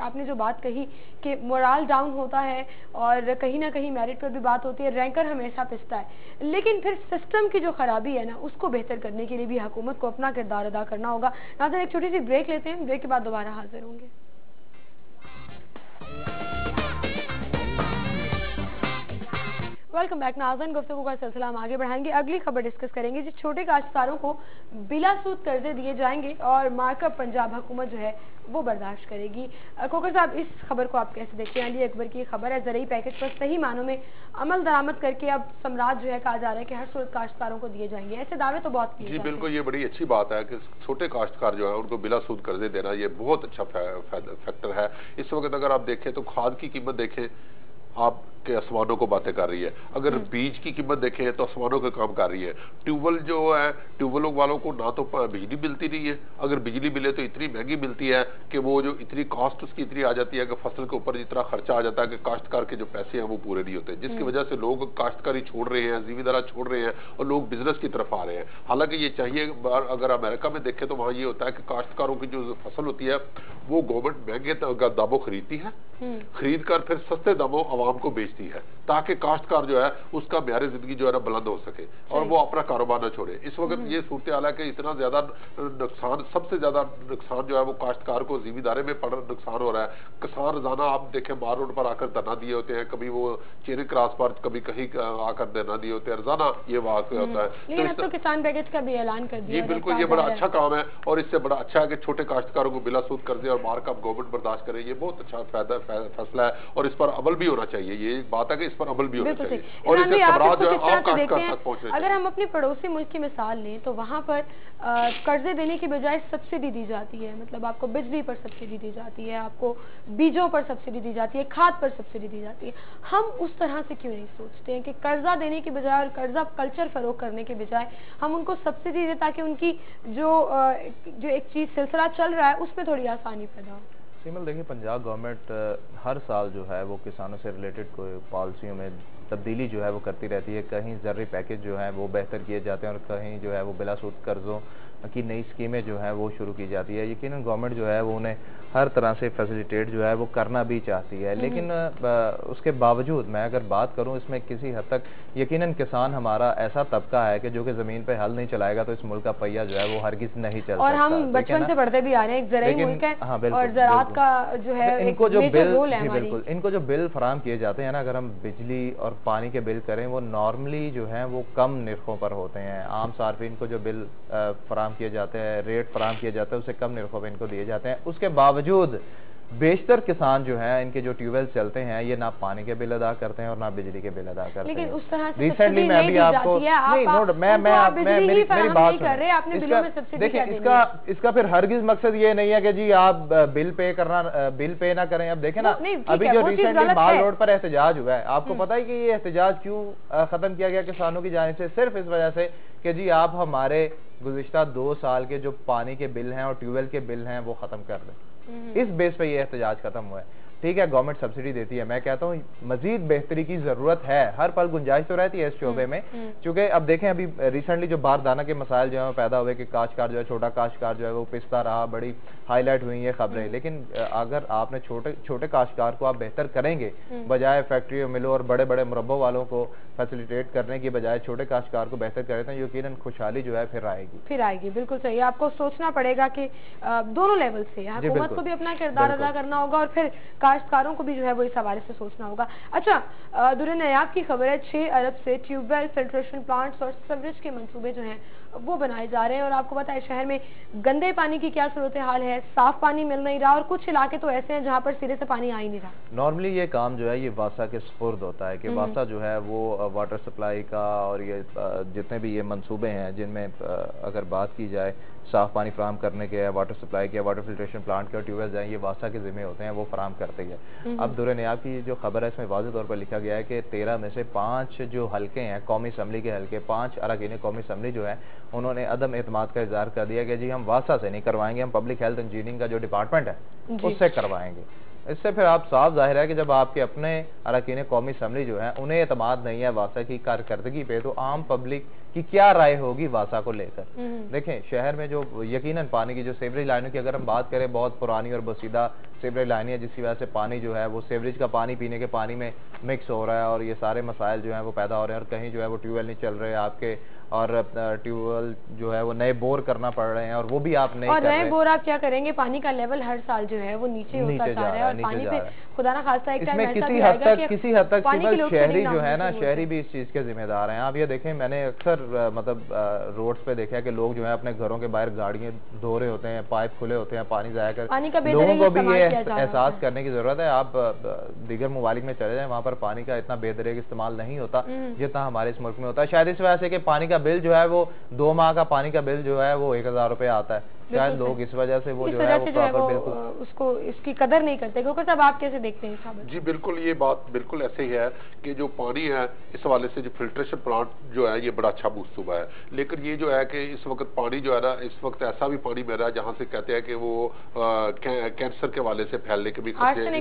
आपने जो बात कही कि मोराल डाउन होता है और कहीं ना कहीं मेरिट पर भी बात होती है, रैंकर हमेशा पिसता है, लेकिन फिर सिस्टम की जो खराबी है ना, उसको बेहतर करने के लिए भी हुकूमत को अपना किरदार अदा करना होगा। नाज़रीन, एक छोटी सी ब्रेक लेते हैं, ब्रेक के बाद दोबारा हाजिर होंगे। वेलकम बैक नाज़रीन, गुफ्तगू का सिलसिला हम आगे बढ़ाएंगे। अगली खबर डिस्कस करेंगे जिस छोटे काश्तकारों को बिला सूद कर्जे दिए जाएंगे और मार्कअप पंजाब हुकूमत जो है वो बर्दाश्त करेगी। खोखर साहब, इस खबर को आप कैसे देखते हैं? अली अकबर की खबर है, ज़रूरी पैकेज पर सही मानों में अमल दरामद करके अब सम्राट जो है कहा जा रहा है कि हर सूरत काश्तकारों को दिए जाएंगे। ऐसे दावे तो बहुत किए जी बिल्कुल, ये बड़ी अच्छी बात है कि छोटे काश्तकार जो है उनको बिला सूद कर्जे देना, ये बहुत अच्छा फैक्टर है। इस वक्त अगर आप देखें तो खाद की कीमत देखें आपके आसमानों को बातें कर रही है, अगर बीज की कीमत देखें तो आसमानों के काम कर रही है। ट्यूबवेल जो है, ट्यूबवेलों वालों को ना तो बिजली मिलती नहीं है, अगर बिजली मिले तो इतनी महंगी मिलती है कि वो जो इतनी कॉस्ट उसकी इतनी आ जाती है कि फसल के ऊपर इतना खर्चा आ जाता है कि काश्तकार के जो पैसे हैं वो पूरे नहीं होते, जिसकी वजह से लोग काश्तकारी छोड़ रहे हैं, जिम्मेदारा छोड़ रहे हैं और लोग बिजनेस की तरफ आ रहे हैं। हालांकि ये चाहिए, अगर अमेरिका में देखें तो वहां ये होता है कि काश्तकारों की जो फसल होती है वो गवर्नमेंट महंगे दामों खरीदती है, खरीद कर फिर सस्ते दामों आवाम को बेचती है ताकि काश्तकार जो है उसका म्यार जिंदगी जो है ना बुलंद हो सके और वो अपना कारोबार न छोड़े। इस वक्त ये सूरत हाल है कि इतना ज्यादा नुकसान, सबसे ज्यादा नुकसान जो है वो काश्तकार को जिम्मेदारे में पड़ नुकसान हो रहा है। किसान रोजाना आप देखें मार रोड पर आकर धरना दिए होते हैं, कभी वो चेरी क्रॉस पर, कभी कहीं आकर धरना दिए होते हैं, रोजाना ये वाक़या होता है। लेकिन अब तो किसान पैकेज का भी ऐलान कर दिया। जी बिल्कुल, ये बड़ा अच्छा काम है और इससे बड़ा अच्छा है कि छोटे काश्तकारों को बिला सूद कर्जे और मार्कअप गवर्नमेंट बर्दाश्त करे। ये बहुत अच्छा फैसला है और इस पर अमल भी होना चाहिए। ये एक बात है कि इस पर अमल भी होना चाहिए और इससे सम्राट जो है आम काश्तकार तक पहुंचने। अगर हम अपने पड़ोसी मुल्क की मिसाल लें तो वहां पर कर्जे देने की बजाय सब्सिडी दी जाती है, मतलब आपको बिजली पर सब्सिडी दी जाती है, आपको बीजों पर सब्सिडी दी जाती है, खाद पर सब्सिडी दी जाती है। हम उस तरह से क्यों नहीं सोचते हैं कि कर्जा देने की बजाय और कर्जा कल्चर फरोग करने के बजाय हम उनको सब्सिडी दें ताकि उनकी जो एक चीज सिलसिला चल रहा है उसमें थोड़ी आसानी पैदा हो। सिमल, देखिए पंजाब गवर्नमेंट हर साल जो है वो किसानों से रिलेटेड कोई पॉलिसियों में तब्दीली जो है वो करती रहती है। कहीं ज़रूरी पैकेज जो है वो बेहतर किए जाते हैं और कहीं जो है वो बिला सूद कर्ज़ों की नई स्कीमें जो है वो शुरू की जाती है। यकीनन गवर्नमेंट जो है वो उन्हें हर तरह से फैसिलिटेट जो है वो करना भी चाहती है, लेकिन उसके बावजूद मैं अगर बात करूं इसमें किसी हद तक यकीनन किसान हमारा ऐसा तबका है कि जो कि ज़मीन पे हल नहीं चलाएगा तो इस मुल्क का पहिया जो है वो हरगिज नहीं चल सकता। और हम बचपन से पढ़ते भी आ रहे हैं, एक ज़राई मुल्क है। हाँ, और ज़राअत का जो है इनको जो बिल, जी बिल्कुल, इनको जो बिल फराम किए जाते हैं ना, अगर हम बिजली और पानी के बिल करें वो नॉर्मली जो है वो कम निर्खों पर होते हैं। आम सार्फिन को जो बिल फराम किए जाते हैं, रेट फराम किए जाते हैं, उससे कम निर्खों पर इनको दिए जाते हैं। उसके बावजूद बेशतर किसान जो हैं इनके जो ट्यूबवेल चलते हैं ये ना पानी के बिल अदा करते हैं और ना बिजली के बिल अदा करते हैं। लेकिन उस तरह से रिसेंटली मैं अभी आपको मेरी बात सुनिए। देखिए इसका फिर हरगिज मकसद ये नहीं है कि जी आप बिल पे ना करें। अब देखें ना, अभी जो रिसेंटली माल रोड पर एहतजाज हुआ है, आपको पता है कि ये एहतजाज क्यों खत्म किया गया किसानों की जानिब से? सिर्फ इस वजह से कि जी आप हमारे गुज़िश्ता 2 साल के जो पानी के बिल हैं और ट्यूबवेल के बिल हैं वो खत्म कर दें। इस बेस पे ये एहतजाज खत्म हुआ है। ठीक है, गवर्नमेंट सब्सिडी देती है, मैं कहता हूँ मजीद बेहतरी की जरूरत है। हर पल गुंजाइश तो रहती है इस शोबे में, क्योंकि अब देखें अभी रिसेंटली जो बारदाना के मसाइल जो है पैदा हुए कि काश्तकार जो है, छोटा काश्तकार जो है वो पिसता रहा, बड़ी हाईलाइट हुई ये खबरें। लेकिन अगर आपने छोटे काश्तकार को आप बेहतर करेंगे, बजाय फैक्ट्रियों मिलों और बड़े बड़े मुरब्बों वालों को फैसिलिटेट करने की बजाय छोटे काश्तकार को बेहतर करें तो यकीनन खुशहाली जो है फिर आएगी। बिल्कुल सही। आपको सोचना पड़ेगा कि दोनों लेवल से हुकूमत को भी अपना किरदार अदा करना होगा और फिर काश्तकारों को भी जो है वो इस हवाले से सोचना होगा। अच्छा, दुर्र नायाब की खबर है, 6 अरब से ट्यूबवेल, फिल्ट्रेशन प्लांट्स और सीवरेज के मंसूबे जो हैं वो बनाए जा रहे हैं। और आपको पता है शहर में गंदे पानी की क्या सूरत हाल है, साफ पानी मिल नहीं रहा और कुछ इलाके तो ऐसे हैं जहाँ पर सिरे से पानी आ ही नहीं रहा। नॉर्मली ये काम जो है ये वासा के स्पुर्द होता है कि वासा जो है वो वाटर सप्लाई का और ये जितने भी ये मंसूबे हैं जिनमें अगर बात की जाए साफ पानी फराम करने के, वाटर सप्लाई के, वाटर फिल्ट्रेशन प्लांट के और ट्यूबवेल हैं, ये वासा के जिम्मे होते हैं, वो फराम करते हैं। अब दुर्र नायाब की जो खबर है इसमें वाज़ेह तौर पर लिखा गया है कि 13 में से 5 जो हल्के हैं कौमी असम्बली के हल्के, 5 अरकान कौमी असम्बली जो है उन्होंने अदम एतमाद का इजहार कर दिया कि जी हम वासा से नहीं करवाएंगे, हम पब्लिक हेल्थ इंजीनियरिंग का जो डिपार्टमेंट है उससे करवाएंगे। इससे फिर आप साफ जाहिर है कि जब आपके अपने अरकान कौमी असम्बली जो है उन्हें एतमाद नहीं है वासा की कारकर्दगी पे, तो आम पब्लिक कि क्या राय होगी वासा को लेकर। देखें, शहर में जो यकीनन पानी की जो सीवरेज लाइनों की अगर हम बात करें, बहुत पुरानी और बसीदा सीवरेज लाइनें हैं, जिसकी वजह से पानी जो है वो सीवरेज का पानी पीने के पानी में मिक्स हो रहा है और ये सारे मसाइल जो हैं वो पैदा हो रहे हैं। और कहीं जो है वो ट्यूबवेल नहीं चल रहे हैं आपके, और ट्यूबवेल जो है वो नए बोर करना पड़ रहे हैं, और वो भी आप नहीं कर रहे हैं। नए बोर आप क्या करेंगे, पानी का लेवल हर साल जो है वो नीचे होता जा रहा है और पानी पे खुदा ना खास्ता एक टाइम ऐसा भी आएगा कि किसी हद तक शहरी जो है ना, शहरी भी इस चीज के जिम्मेदार हैं। आप ये देखें, मैंने अक्सर मतलब रोड्स पे देखा है कि लोग जो है अपने घरों के बाहर गाड़ियां धो रहे होते हैं, पाइप खुले होते हैं, पानी जाया कर। लोगों को भी ये एहसास करने की जरूरत है। आप दीगर ममालिक में चले जाएं, वहां पर पानी का इतना बेदरेग इस्तेमाल नहीं होता जितना हमारे इस मुल्क में होता है। शायद इस वजह से कि पानी का बिल जो है वो 2 माह का पानी का बिल जो है वो 1000 रुपए आता है। शायद लोग इस वजह से वो जो है वो प्रॉपर बिल्कुल उसको इसकी कदर नहीं करते। क्योंकि तब आप कैसे देखते हैं साहब? जी बिल्कुल, ये बात बिल्कुल ऐसे ही है कि जो पानी है इस हवाले से जो फिल्ट्रेशन प्लांट जो है ये बड़ा अच्छा मनसूबा है, लेकिन ये जो है कि इस वक्त पानी जो है ना, इस वक्त ऐसा भी पानी मिल रहा है जहाँ से कहते हैं कि वो कैंसर के हवाले से फैलने के भी खतरे,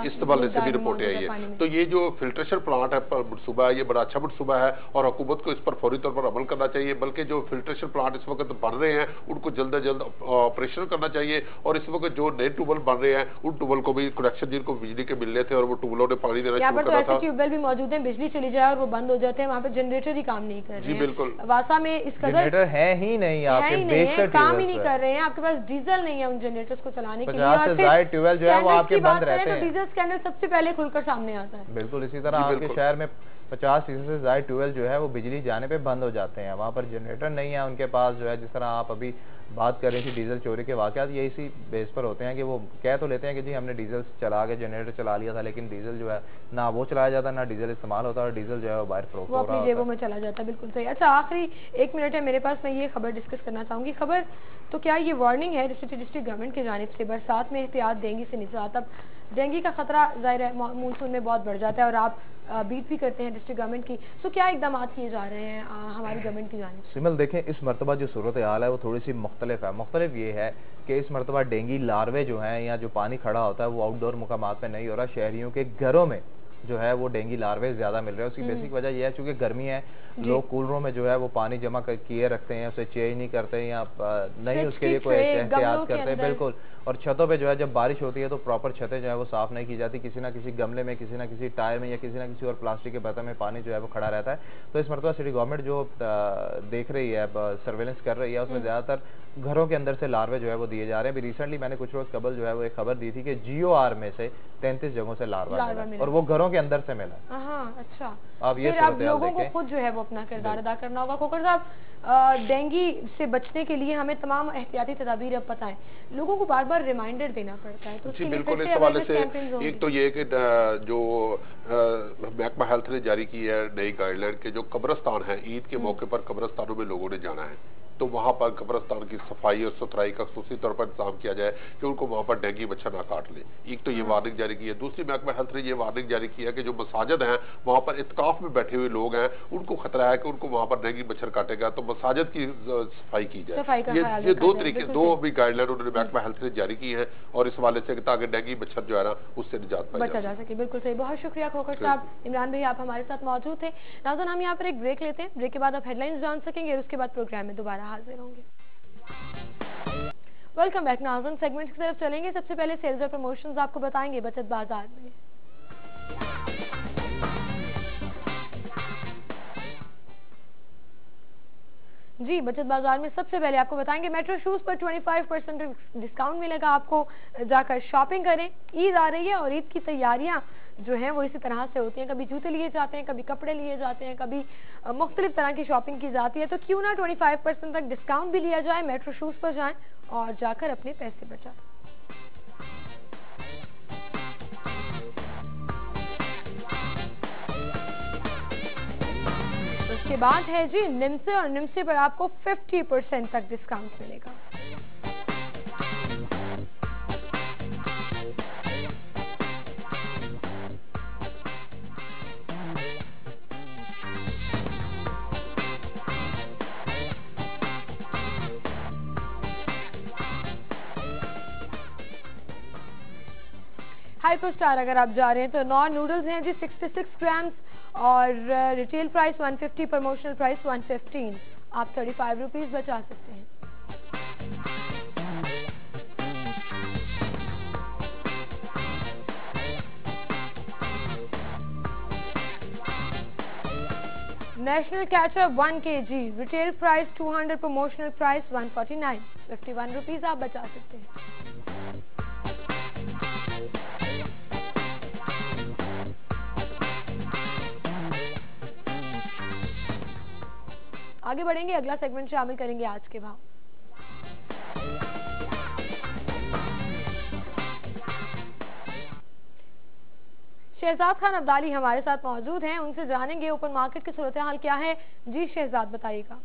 इस हवाले से भी रिपोर्टें आई है। तो ये जो फिल्ट्रेशन प्लांट है मनसूबा है, ये बड़ा अच्छा मनसूबा है और हुकूमत को इस पर फौरी तौर पर अमल करना चाहिए। बल्कि जो फिल्ट्रेशन प्लांट इस वक्त बन रहे हैं उनको जल्द अज जल्द ऑपरेशन करना चाहिए, और इस वक्त जो नए ट्यूबवेल बन रहे हैं उन ट्यूबवेल को भी कनेक्शन जिनको बिजली के मिलने थे और वो ट्यूबवेलों ने पानी देना शुरू करा था। ट्यूबवेल भी मौजूद है, बिजली चली जाए और वो बंद हो जाते हैं, वहाँ पे जनरेटर ही काम नहीं कर रहे हैं। जी बिल्कुल, वासा में इस कदर जनरेटर है ही नहीं, आपके बेशक काम ही नहीं कर रहे हैं, आपके पास डीजल नहीं है उन जनरेटर्स को चलाने के लिए। 50 से ज्यादा ट्यूबवेल जो है वो आपके बंद रहते हैं। डीजल स्कैंडल सबसे पहले खुलकर सामने आता है। बिल्कुल इसी तरह आपके शहर में 50% से ज्यादा ट्यूबवेल जो है वो बिजली जाने पे बंद हो जाते हैं, वहाँ पर जनरेटर नहीं है उनके पास जो है। जिस तरह आप अभी बात कर रही थी डीजल चोरी के वाकयात, ये इसी बेस पर होते हैं कि वो कह तो लेते हैं कि जी हमने डीजल चला के जनरेटर चला लिया था, लेकिन डीजल जो है ना वो चलाया जाता, ना डीजल इस्तेमाल होता, और डीजल जो है वो बाहर फरोख्त हो रहा है, अपनी जेबों में चला जाता है। बिल्कुल सही। अच्छा, आखिरी 1 मिनट है मेरे पास, मैं ये खबर डिस्कस करना चाहूंगी। खबर तो क्या ये वार्निंग है डिस्ट्रिक्ट गवर्नमेंट की जानिब से, बरसात में एहतियात, डेंगू से निजात। अब डेंगू का खतरा जाहिर है मानसून में बहुत बढ़ जाता है और आप बीट भी करते हैं डिस्ट्रिक्ट गवर्नमेंट की, तो क्या इकदाम किए जा रहे हैं हमारी गवर्नमेंट की जानिब से? सिमल देखें, इस मरतबा जो सूरत हाल है वो थोड़ी सी मुख्तलिफ है। मुख्तलिफ ये है कि इस मरतबा डेंगू लार्वे जो हैं या जो पानी खड़ा होता है वो आउटडोर मुकामात पे नहीं हो रहा, शहरियों के घरों में जो है वो डेंगू लार्वे ज्यादा मिल रहे हैं। उसकी बेसिक वजह यह है चूंकि गर्मी है, लोग कूलरों में जो है वो पानी जमा किए रखते हैं, उसे चेंज नहीं करते या नहीं उसके लिए कोई एहतियात करते हैं। बिल्कुल, और छतों पे जो है जब बारिश होती है तो प्रॉपर छतें जो है वो साफ नहीं की जाती, किसी ना किसी गमले में, किसी ना किसी टायर में या किसी ना किसी और प्लास्टिक के बर्तन में पानी जो है वो खड़ा रहता है। तो इस मरतबा सिटी गवर्नमेंट जो देख रही है, सर्वेलेंस कर रही है, उसमें ज्यादातर घरों के अंदर से लार्वे जो है वो दिए जा रहे हैं। अभी रिसेंटली मैंने कुछ रोज कबल जो है वो एक खबर दी थी कि GOR में से 33 जगहों से लार्वा मिला और वो घरों के अंदर से मिला। अच्छा, अब ये लोगों को खुद जो है वो अपना किरदार अदा करना होगा। खोखर साहब, डेंगू से बचने के लिए हमें तमाम एहतियाती तदाबीर अब पता है, लोगों को बार बार रिमाइंडर देना पड़ता है, तो जी बिल्कुल, इस हवाले से एक तो ये कि जो महकमा हेल्थ ने जारी की है नई गाइडलाइन के जो कब्रस्तान है, ईद के मौके पर कब्रस्तानों में लोगों ने जाना है, तो वहां पर कब्रस्तान की सफाई और सुथराई का खुसूसी तौर पर इंतजाम किया जाए कि उनको वहां पर डेंगू मच्छर ना काट ले। एक तो ये वार्निंग जारी की है। दूसरी, महकमा हेल्थ ने ये वार्निंग जारी की है कि जो मसाजिद हैं वहां पर इत्काफ में बैठे हुए लोग हैं, उनको खतरा है कि उनको वहां पर डेंगू मच्छर काटेगा, तो मसाजिद की सफाई की जाए। ये 2 तरीके, 2 अभी गाइडलाइन उन्होंने महकमा हेल्थ ने जारी की है और इस हवाले से ताकि डेंगू मच्छर जो है ना उससे निजात बचा जा सके। बिल्कुल सही, बहुत शुक्रिया खोखर साहब। इमरान भाई, आप हमारे साथ मौजूद थे। नाज़रीन, हम यहाँ पर एक ब्रेक लेते हैं, ब्रेक के बाद आप हेडलाइंस जान सकेंगे और उसके बाद प्रोग्राम में दोबारा हाजिर होंगे। Welcome back. नाज़रीन, सेगमेंट की तरफ चलेंगे। सबसे पहले सेल्स और प्रमोशंस आपको बताएंगे बचत बाजार में। जी, बचत बाजार में सबसे पहले आपको बताएंगे मेट्रो शूज पर 25% डिस्काउंट मिलेगा। आपको जाकर शॉपिंग करें, ईद आ रही है और ईद की तैयारियां जो हैं वो इसी तरह से होती हैं, कभी जूते लिए जाते हैं, कभी कपड़े लिए जाते हैं, कभी मुख्तलिफ तरह की शॉपिंग की जाती है, तो क्यों ना 25% तक डिस्काउंट भी लिया जाए। मेट्रो शूज पर जाएं और जाकर अपने पैसे बचाएं। उसके बाद है जी निम्से, और निम्से पर आपको 50% तक डिस्काउंट मिलेगा। हाइपर स्टार अगर आप जा रहे हैं तो नॉन नूडल्स हैं जी 66 ग्राम्स और रिटेल प्राइस 150, प्रमोशनल प्राइस 115। आप 35 रुपीज़ बचा सकते हैं। National ketchup 1 kg, retail price 200, promotional price 149, 51 rupees आप बचा सकते हैं। आगे बढ़ेंगे, अगला सेगमेंट शामिल करेंगे आज के भाव। शहजाद खान अब्दाली हमारे साथ मौजूद हैं, उनसे जानेंगे ओपन मार्केट की सूरत हाल क्या है। जी शहजाद, बताइएगा।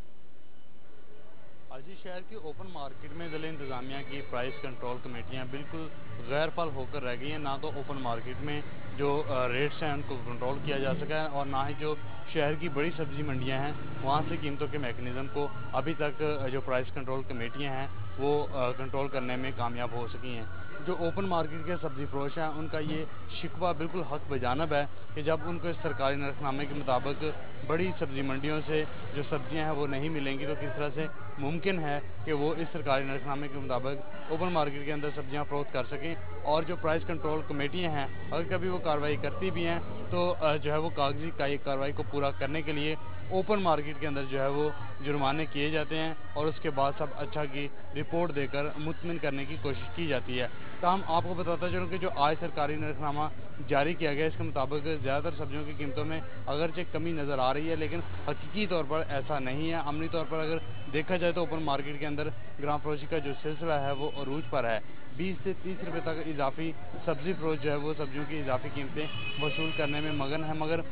आज शहर की ओपन मार्केट में ज़िला इंतजामिया की प्राइस कंट्रोल कमेटियां बिल्कुल गैर फाल होकर रह गई हैं। ना तो ओपन मार्केट में जो रेट्स हैं उनको कंट्रोल किया जा सका है, और ना ही जो शहर की बड़ी सब्जी मंडियां हैं वहां से कीमतों के मैकेनिज्म को अभी तक जो प्राइस कंट्रोल कमेटियां हैं वो कंट्रोल करने में कामयाब हो सकी हैं। जो ओपन मार्केट के सब्जी फरोश हैं उनका ये शिकवा बिल्कुल हक बजानब है कि जब उनको इस सरकारी नरखनामे के मुताबिक बड़ी सब्जी मंडियों से जो सब्जियां हैं वो नहीं मिलेंगी, तो किस तरह से मुमकिन है कि वो इस सरकारी नरखनामे के मुताबिक ओपन मार्केट के अंदर सब्जियां फरोख्त कर सकें। और जो प्राइस कंट्रोल कमेटियां हैं अगर कभी वो कार्रवाई करती भी हैं तो जो है वो कागजी कार्रवाई को पूरा करने के लिए ओपन मार्केट के अंदर जो है वो जुर्माने किए जाते हैं और उसके बाद सब अच्छा की रिपोर्ट देकर मुतमिन करने की कोशिश की जाती है। ताहम आपको बताता चलूँ कि जो आज सरकारी नरखनामा जारी किया गया इसके मुताबिक ज़्यादातर सब्जियों की कीमतों में अगरचे कमी नज़र आ रही है, लेकिन हकीकी तौर पर ऐसा नहीं है। अमली तौर पर अगर देखा जाए तो ओपन मार्केट के अंदर ग्राम फरोशी का जो सिलसिला है वो अरूज पर है। 20 से 30 रुपये तक इजाफी सब्जी फरोश जो है वो सब्जियों की इजाफी कीमतें वसूल करने में मगन है, मगर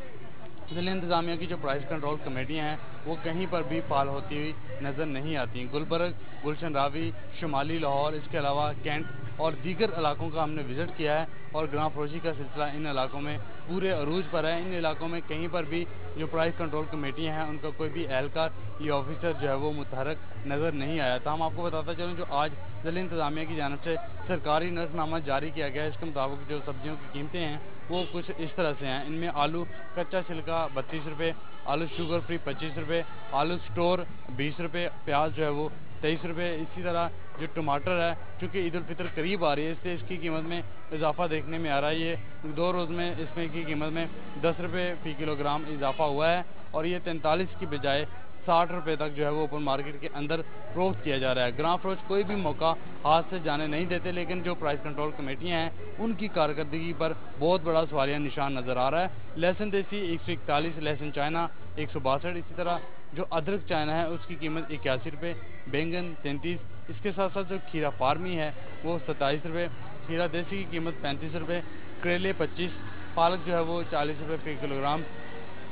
ज़िला इंतजामिया की जो प्राइस कंट्रोल कमेटियां हैं वो कहीं पर भी फाल होती हुई नज़र नहीं आती। गुलबर्ग, गुलशन रावी, शुमाली लाहौर, इसके अलावा कैंट और दीगर इलाकों का हमने विज़िट किया है और ग्राम फरोशी का सिलसिला इन इलाकों में पूरे अरूज पर है। इन इलाकों में कहीं पर भी जो प्राइस कंट्रोल कमेटियां हैं उनका कोई भी एहलकार या ऑफिसर जो है वो मुतहरक नज़र नहीं आया था। हम आपको बताता चलूँ जो आज ज़िला इंतजामिया की जानिब से सरकारी नरखनामा जारी किया गया है इसके मुताबिक जो सब्जियों की कीमतें हैं वो कुछ इस तरह से हैं। इनमें आलू कच्चा छिलका 32 रुपये, आलू शुगर फ्री 25 रुपये, आलू स्टोर 20 रुपये, प्याज जो है वो 23 रुपये। इसी तरह जो टमाटर है चूँकि ईद उल फितर करीब आ रही है इससे इसकी कीमत में इजाफा देखने में आ रहा है। ये 2 रोज़ में इसमें की कीमत में 10 रुपये फ़ी किलोग्राम इजाफा हुआ है और ये 43 की बजाय 60 रुपये तक जो है वो ओपन मार्केट के अंदर फरोख्त किया जा रहा है। ग्राम फरोश कोई भी मौका हाथ से जाने नहीं देते, लेकिन जो प्राइस कंट्रोल कमेटियां हैं उनकी कारकर्दगी पर बहुत बड़ा सवालिया निशान नज़र आ रहा है। लहसुन देसी 141, लहसुन चाइना 162, इसी तरह जो अदरक चाइना है उसकी कीमत 81 रुपये, बैंगन 33, इसके साथ साथ जो खीरा फार्मी है वो 27 रुपये, खीरा देसी की कीमत 35 रुपये, करेले 25, पालक जो है वो 40 रुपये फ़ी किलोग्राम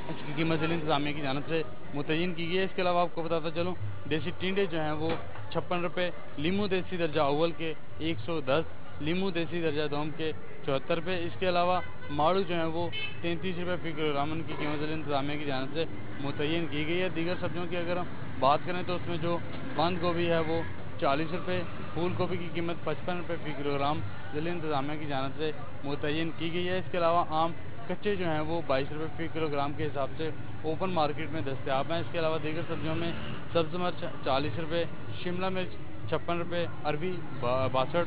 इसकी कीमत ज़िला इंतजामिया की जानिब से मुतय्यन की गई है। इसके अलावा आपको बताता चलूँ देसी टिंडे जो हैं वो 56 रुपये, लीमू देसी दर्जा अव्वल के 110, लीमू देसी दर्जा दोम के 74 रुपये, इसके अलावा माड़ू जो है वो 33 रुपये फ़ी किलोग्राम उनकी कीमत ज़िला इंतजामिया की जानिब से मुतय्यन की गई है। दीगर सब्जियों की अगर हम बात करें तो उसमें जो बंद गोभी है वो 40 रुपये, फूल गोभी की कीमत 55 रुपये फ़ी किलोग्राम ज़िला इंतजामिया की जानिब से मुतय्यन की गई है। इसके अलावा आम कच्चे जो हैं वो 22 रुपये फ़ी किलोग्राम के हिसाब से ओपन मार्केट में दस्तयाब हैं। इसके अलावा दीगर सब्जियों में सब्ज़ मिर्च 40 रुपये, शिमला मिर्च 56 रुपये, अरबी 62,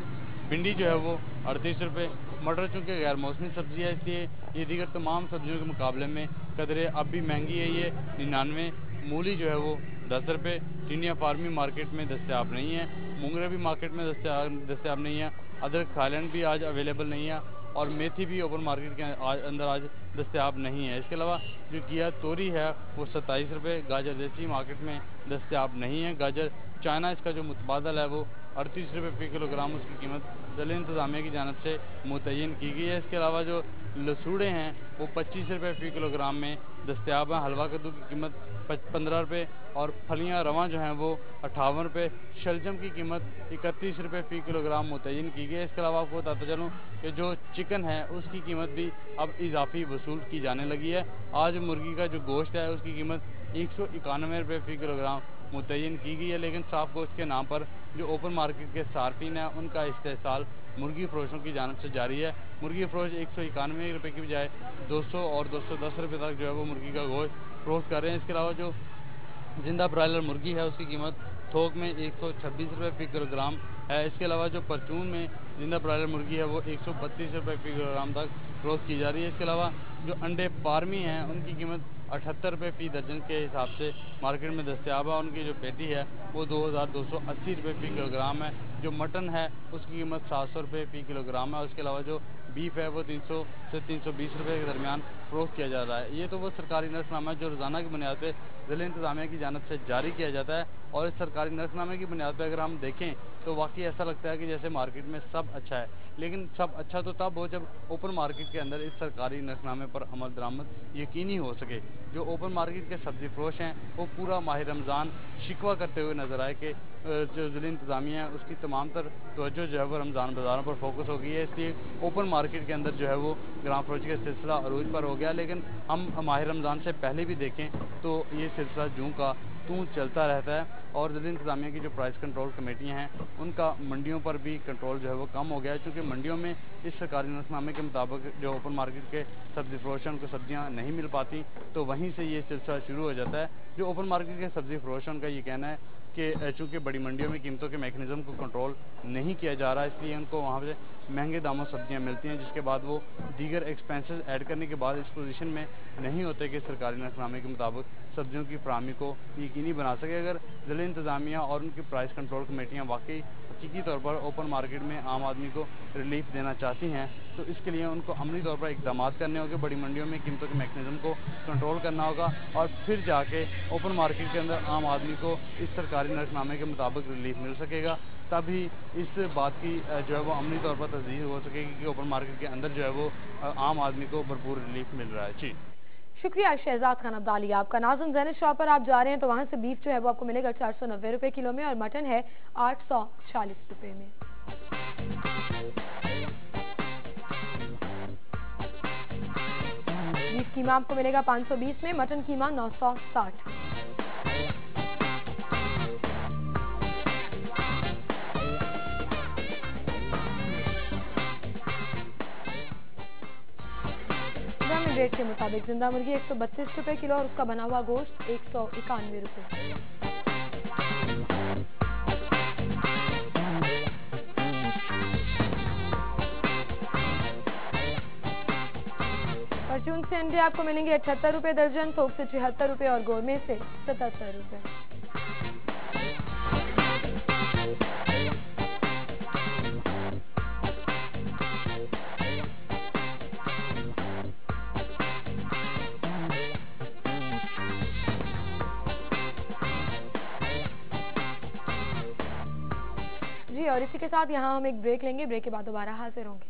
भिंडी जो है वो 38 रुपये, मटर चूँकि गैर मौसमी सब्ज़ी है इसलिए ये दीगर तमाम सब्जियों के मुकाबले में कदरे अब भी महंगी है, ये 99, मूली जो है वो 10 रुपये, टिंडिया फार्मी मार्केट में दस्तयाब नहीं है, मूंगरा भी मार्केट में दस्तयाब नहीं है, अदरक थाईलैंड भी आज अवेलेबल नहीं है और मेथी भी ओपन मार्केट के अंदर आज दस्तयाब नहीं है। इसके अलावा जो घिया तोरी है वो 27 रुपये, गाजर देसी मार्केट में दस्तयाब नहीं है, गाजर चाइना इसका जो मुतबादल है वो 38 रुपये फ़ी किलोग्राम उसकी कीमत ज़िला इंतजामिया की जानिब से मुतय्यन की गई है। इसके अलावा जो लसूड़े हैं वो 25 रुपये फ़ी किलोग्राम में दस्तयाब हैं, हलवा कद्दू की कीमत 15 रुपये और फलियाँ रवां जो हैं वो 58 रुपये, शलजम की कीमत 31 रुपये फ़ी किलोग्राम मुतय्यन की गई है। इसके अलावा आपको बताता चलूँ कि जो चिकन है उसकी कीमत भी अब इजाफी वसूल की जाने लगी है। आज मुर्गी का जो गोश्त है उसकी कीमत 191 रुपये फ़ी किलोग्राम मुतय्यन की गई है, लेकिन साफ गोश्त के नाम पर जो ओपन मार्केट के सार्फिन है उनका इस्तेहसाल मुर्गी फरोशों की जानब से जारी है। मुर्गी फरोश 191 रुपये की बजाय 200 और 210 रुपये तक जो है वो मुर्गी का गोश्त फरोख्त कर रहे हैं। इसके अलावा जो जिंदा ब्रायलर मुर्गी है उसकी कीमत थोक में 126 रुपये फी किलोग्राम है। इसके अलावा जो परचून में जिंदा ब्रायलर मुर्गी है वो 132 रुपये फी किलोग्राम तक फरोख्त की जा रही है। इसके अलावा जो अंडे फार्मी हैं उनकी कीमत 78 रुपये फी दर्जन के हिसाब से मार्केट में दस्तियाब है। उनकी जो पेटी है वो 2280 रुपये फी किलोग्राम है। जो मटन है उसकी कीमत 700 रुपये फी किलोग्राम है। उसके अलावा जो बीफ है वो 300 से 320 रुपये के दरमियान फरोख्त किया जा रहा है। ये तो वो सरकारी नर्खनामा है जो रोज़ाना की बुनियाद पर ज़िला इंतज़ामिया की जानब से जारी किया जाता है, और इस सरकारी नर्खनामे की बुनियाद पर अगर हम देखें तो वाकई ऐसा लगता है कि जैसे मार्केट में सब अच्छा है, लेकिन सब अच्छा तो तब हो जब ओपन मार्केट के अंदर इस सरकारी नर्खनामे पर अमल दरामद यकीनी हो सके। जो ओपन मार्केट के सब्ज़ी फरोश हैं वो पूरा माह रमज़ान शिकवा करते हुए नजर आए कि जो ज़िला इंतज़ामिया है उसकी तमाम तर तवज्जो जो है वो रमज़ान बाज़ारों पर फोकस हो गई है, इसलिए ओपन मार्केट के अंदर जो है वो ग्राम फरोशी का सिलसिला अरूज पर हो गया। लेकिन हम माह रमज़ान से पहले भी देखें तो ये सिलसिला जूं का तूं चलता रहता है, और ज़िला इंतज़ामिया की जो प्राइस कंट्रोल कमेटियाँ हैं उनका मंडियों पर भी कंट्रोल जो है वो कम हो गया है, क्योंकि मंडियों में इस सरकारी नर्खनामे के मुताबिक जो ओपन मार्केट के सब्ज़ी फरोश हैं उनको सब्जियाँ नहीं मिल पाती, तो वहीं से ये सिलसिला शुरू हो जाता है। जो ओपन मार्केट के सब्ज़ी फरोश हैं उनका ये कहना है कि चूँकि बड़ी मंडियों में कीमतों के मैकेनिज़्म को कंट्रोल नहीं किया जा रहा, इसलिए उनको वहाँ से महंगे दामों सब्जियाँ मिलती हैं, जिसके बाद वो दीगर एक्सपेंसेस ऐड करने के बाद इस पोजीशन में नहीं होते कि सरकारी नर्खनामे के मुताबिक सब्जियों की फराहमी को यकीनी बना सके। अगर ज़िला इंतज़ामिया और उनकी प्राइस कंट्रोल कमेटियाँ वाकई हकीकी तौर पर ओपन मार्केट में आम आदमी को रिलीफ देना चाहती हैं तो इसके लिए उनको अमली तौर पर इक़दाम करने होंगे, बड़ी मंडियों में कीमतों के मैकेनिज़्म को कंट्रोल करना होगा, और फिर जाके ओपन मार्केट के अंदर आम आदमी को इस सरकारी नर्खनामे के मुताबिक रिलीफ मिल सकेगा। तभी इस बात की जो है वो अमली तौर पर तस्दीक हो सकेगी कि ओपन मार्केट के अंदर जो है वो आम आदमी को भरपूर रिलीफ मिल रहा है। जी शुक्रिया शहजाद खान अब्दाली आपका। नाज़िम ज़ैनब शॉप पर आप जा रहे हैं तो वहाँ से बीफ जो है वो आपको मिलेगा 490 रुपये किलो में, और मटन है 840 रुपये में। बीफ कीमा आपको मिलेगा 520 में, मटन कीमा 960। रेट के मुताबिक जिंदा मुर्गी 132 रुपये किलो और उसका बना हुआ गोश्त 191 रुपये। परचून से अंडे आपको मिलेंगे 78 रुपये दर्जन, थोक से 76 रुपये और गोरमे से 77 रुपये। और इसी के साथ यहाँ हम एक ब्रेक लेंगे, ब्रेक के बाद दोबारा हाजिर होंगे।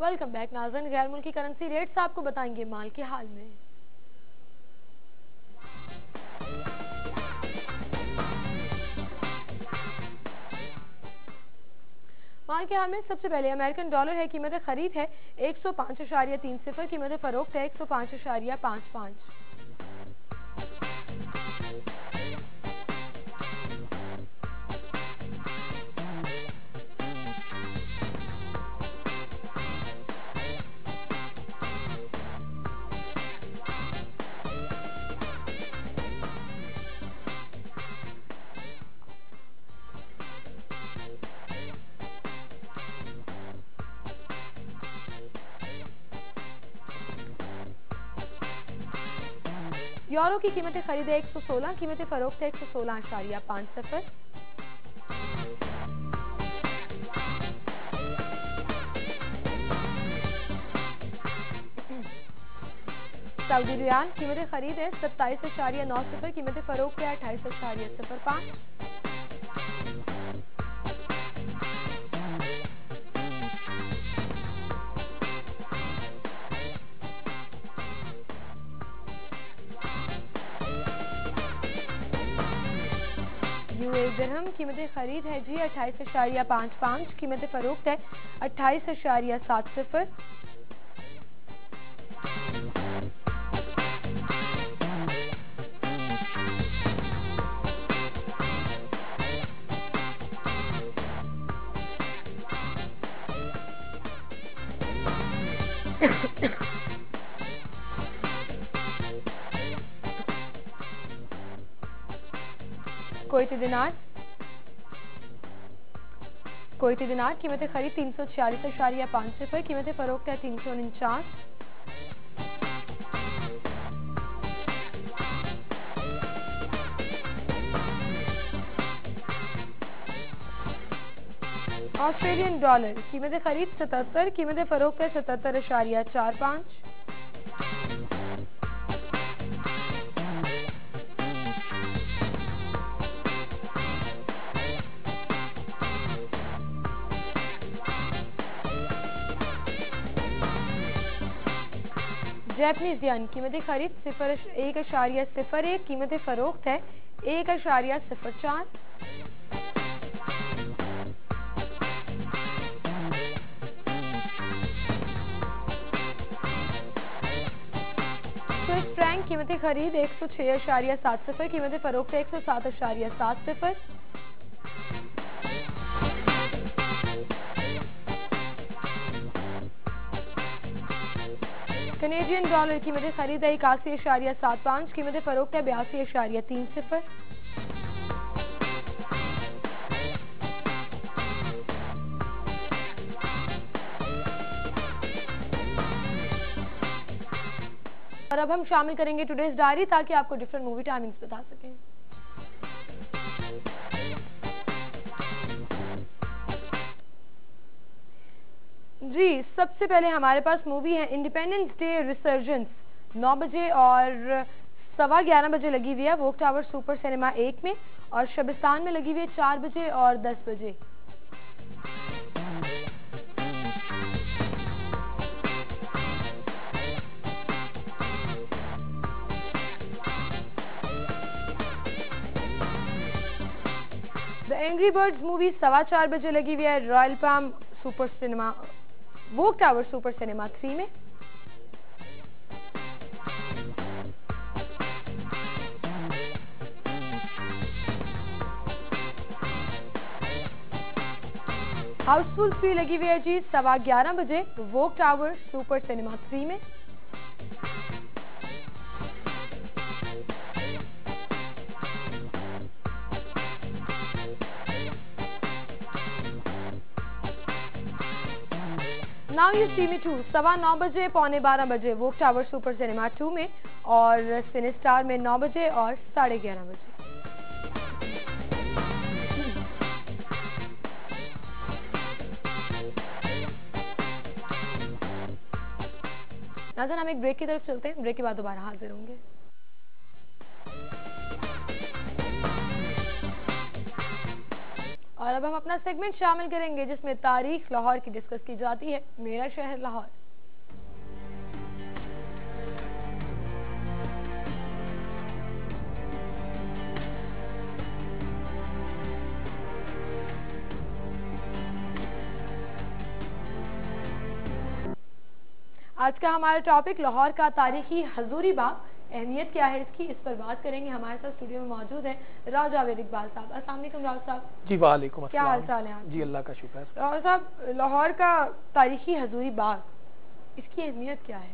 वेलकम बैक नाज़रीन। गैर मुल्की करेंसी रेट्स आपको बताएंगे माल के हाल में। माल के हाल में सबसे पहले अमेरिकन डॉलर है, कीमत खरीद है 105.30, कीमत फरोख्त है 105.55। यूरो की कीमतें खरीदे 116, कीमतें फरोख्त है 116.50। सऊदी रियाल कीमतें खरीद है 27.90, कीमतें फरोख्त है 28.05। यूएई दिरहम कीमतें खरीद है जी 28.55, कीमतें फरोख्त है 28.70। कुवैती दिनार कीमत खरीद 346.5 कीमत फरोख्त है 349। ऑस्ट्रेलियन डॉलर कीमत खरीद 77, कीमत फरोख्त है 77.45। जैपनीज यान कीमत खरीद 1.01, कीमत फरोख्त है 1.04। स्विस फ्रैंक कीमत खरीद 106.70, कीमत फरोख्त है 107.70। कनेडियन डॉलर कीमत खरीद है 81.75, कीमत फरोख्त है 82.30। और अब हम शामिल करेंगे टुडेज डायरी ताकि आपको डिफरेंट मूवी टाइमिंग्स बता सकें। जी सबसे पहले हमारे पास मूवी है इंडिपेंडेंस डे रिसर्जेंस, 9 बजे और 11:15 बजे लगी हुई है वोक टावर सुपर सिनेमा 1 में, और शबिस्तान में लगी हुई है 4 बजे और 10 बजे। द एंग्री बर्ड्स मूवी 4:15 बजे लगी हुई है रॉयल पाम सुपर सिनेमा वोक टावर सुपर सिनेमा 3 में। हाउसफुल 3 लगी हुई है जी 11:15 बजे वोक टावर सुपर सिनेमा 3 में। नाउ यू सी मी 2 9:15 बजे 11:15 बजे वोक टावर सुपर सिनेमा 2 में, और सिनेस्टार में 9 बजे और 11:30 बजे। नाज़रीन हम एक ब्रेक की तरफ चलते हैं, ब्रेक के बाद दोबारा हाजिर होंगे। और अब हम अपना सेगमेंट शामिल करेंगे जिसमें तारीख लाहौर की डिस्कस की जाती है, मेरा शहर लाहौर। आज का हमारा टॉपिक लाहौर का तारीखी हजूरी बाग, अहमियत क्या है इसकी, इस पर बात करेंगे। हमारे साथ स्टूडियो में मौजूद है राव जावेद इकबाल साहब। अस्सलाम वालेकुम राव साहब। जी वालेकुम अस्सलाम। क्या हाल चाल है आप? जी अल्लाह का शुक्र। राव साहब लाहौर का तारीखी हजूरी बाग, इसकी अहमियत क्या है?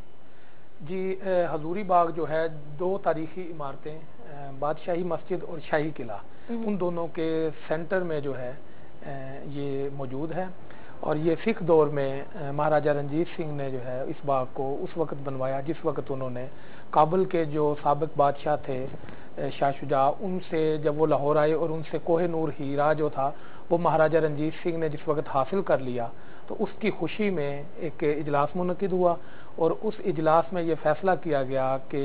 जी हजूरी बाग जो है 2 तारीखी इमारतें, बादशाही मस्जिद और शाही किला, उन दोनों के सेंटर में जो है ये मौजूद है। और ये सिख दौर में महाराजा रंजीत सिंह ने जो है इस बाग को उस वक्त बनवाया जिस वक्त उन्होंने काबुल के जो साबिक बादशाह थे शाह शुजा, उनसे जब वो लाहौर आए और उनसे कोहे नूर हीरा जो था वो महाराजा रंजीत सिंह ने जिस वक्त हासिल कर लिया, तो उसकी खुशी में एक इजलास मुनक़िद हुआ और उस इजलास में ये फैसला किया गया कि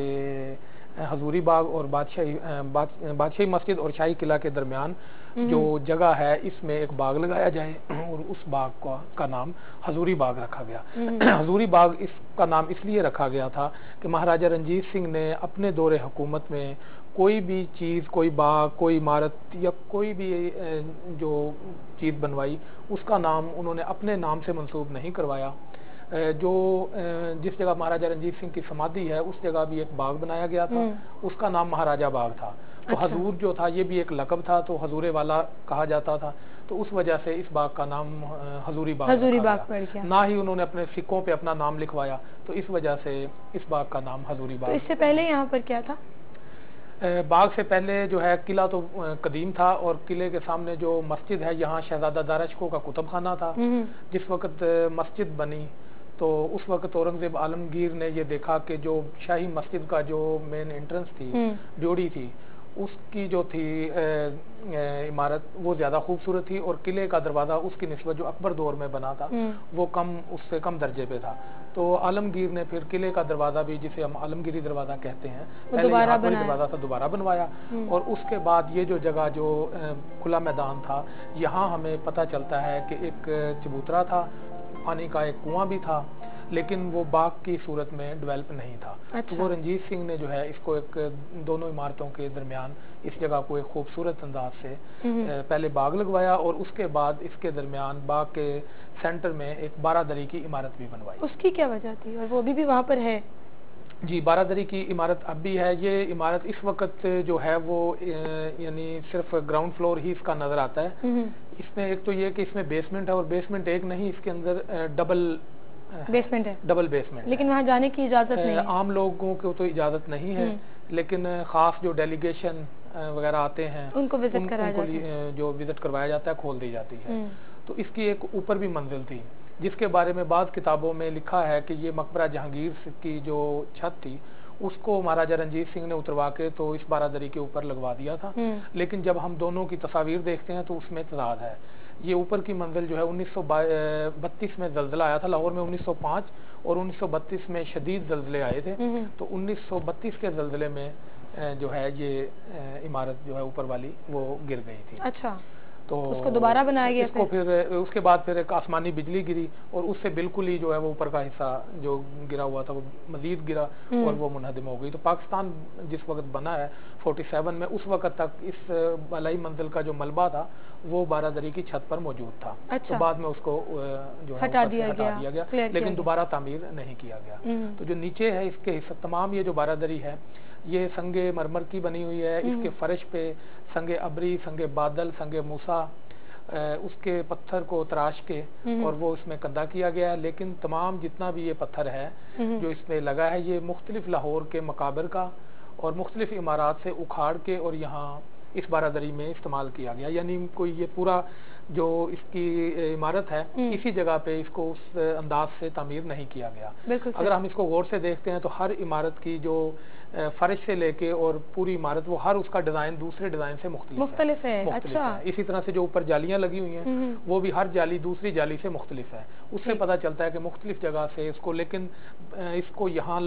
हजूरी बाग और बादशाही मस्जिद और शाही किला के दरमियान जो जगह है इसमें एक बाग लगाया जाए, और उस बाग का नाम हजूरी बाग रखा गया। हजूरी बाग इसका नाम इसलिए रखा गया था कि महाराजा रंजीत सिंह ने अपने दौरे हुकूमत में कोई भी चीज़, कोई बाग, कोई इमारत या कोई भी जो चीज़ बनवाई उसका नाम उन्होंने अपने नाम से मंसूब नहीं करवाया। जो जिस जगह महाराजा रंजीत सिंह की समाधि है उस जगह भी एक बाग बनाया गया था, उसका नाम महाराजा बाग था। तो हजूर जो था ये भी एक लक़ब था, तो हजूरे वाला कहा जाता था, तो उस वजह से इस बाग का नाम हजूरी बाग पड़ गया। ना ही उन्होंने अपने सिक्कों पे अपना नाम लिखवाया, तो इस वजह से इस बाग का नाम हजूरी बाग। तो इससे पहले यहाँ पर क्या था? बाग से पहले जो है किला तो कदीम था, और किले के सामने जो मस्जिद है यहाँ शहजादा दाराशको का कुतुब खाना था। जिस वक्त मस्जिद बनी तो उस वक्त औरंगजेब आलमगीर ने ये देखा कि जो शाही मस्जिद का जो मेन एंट्रेंस थी, ड्योढ़ी थी, उसकी जो थी इमारत वो ज़्यादा खूबसूरत थी, और किले का दरवाज़ा उसकी निस्बत जो अकबर दौर में बना था वो उससे कम दर्जे पे था। तो आलमगीर ने फिर किले का दरवाज़ा भी, जिसे हम आलमगीरी दरवाज़ा कहते हैं, पहले यहाँ पर दरवाज़ा था, दोबारा बनवाया। और उसके बाद ये जो जगह जो खुला मैदान था, यहाँ हमें पता चलता है कि एक चबूतरा था, पानी का एक कुआं भी था, लेकिन वो बाग की सूरत में डेवलप नहीं था। तो वो रंजीत सिंह ने जो है इसको एक दोनों इमारतों के दरमियान इस जगह को एक खूबसूरत अंदाज से पहले बाग लगवाया, और उसके बाद इसके दरमियान बाग के सेंटर में एक 12 दरी की इमारत भी बनवाई। उसकी क्या वजह थी, और वो अभी भी वहाँ पर है? जी, 12 दरी की इमारत अब भी है। ये इमारत इस वक्त जो है वो यानी सिर्फ ग्राउंड फ्लोर ही इसका नजर आता है। इसमें एक तो ये कि इसमें बेसमेंट है, और बेसमेंट एक नहीं, इसके अंदर डबल बेसमेंट है। डबल बेसमेंट, लेकिन वहाँ जाने की इजाजत नहीं है। आम लोगों को तो इजाजत नहीं है, लेकिन खास जो डेलीगेशन वगैरह आते हैं उनको विजिट कराया जाता है, जो विजिट करवाया जाता है, खोल दी जाती है। तो इसकी एक ऊपर भी मंजिल थी, जिसके बारे में बाद किताबों में लिखा है कि ये मकबरा जहांगीर की जो छत थी उसको महाराजा रंजीत सिंह ने उतरवा के तो इस 12 दरी के ऊपर लगवा दिया था। लेकिन जब हम दोनों की तस्वीर देखते हैं तो उसमें तजाद है। ये ऊपर की मंजिल जो है 1932 में जल्जला आया था लाहौर में 1905, और 1932 में शदीद जल्जले आए थे। तो 1932 के जल्जले में जो है ये इमारत जो है ऊपर वाली वो गिर गई थी। अच्छा, तो उसको दोबारा बनाया गया। इसको फिर उसके बाद फिर एक आसमानी बिजली गिरी, और उससे बिल्कुल ही जो है वो ऊपर का हिस्सा जो गिरा हुआ था वो मजीद गिरा और वो मुनहदिम हो गई। तो पाकिस्तान जिस वक्त बना है 47 में, उस वक्त तक इस बलाई मंजिल का जो मलबा था वो 12 दरी की छत पर मौजूद था। अच्छा। तो बाद में उसको जो है हटा दिया गया, लेकिन दोबारा तामीर नहीं किया गया। तो जो नीचे है इसके हिस्सा तमाम ये जो 12 दरी है ये संगे मरमर की बनी हुई है। इसके फर्श पे संगे अबरी, संगे बादल, संगे मूसा उसके पत्थर को तराश के और वो उसमें कद्दा किया गया है। लेकिन तमाम जितना भी ये पत्थर है जो इसमें लगा है ये मुख्तलिफ लाहौर के मकाबर का और मुख्तलिफ इमारात से उखाड़ के और यहाँ इस 12 दरी में इस्तेमाल किया गया। यानी कोई ये पूरा जो इसकी इमारत है इसी जगह पे इसको उस अंदाज से तामीर नहीं किया गया। अगर हम इसको गौर से देखते हैं तो हर इमारत की जो फर्श से लेके और पूरी इमारत वो हर उसका डिजाइन दूसरे डिजाइन से मुख्तलिफ है। अच्छा। है। इसी तरह से जो ऊपर जालियां लगी हुई हैं वो भी हर जाली दूसरी जाली से मुख्तलिफ है। उससे पता चलता है कि मुख्तलिफ जगह से इसको, लेकिन इसको यहाँ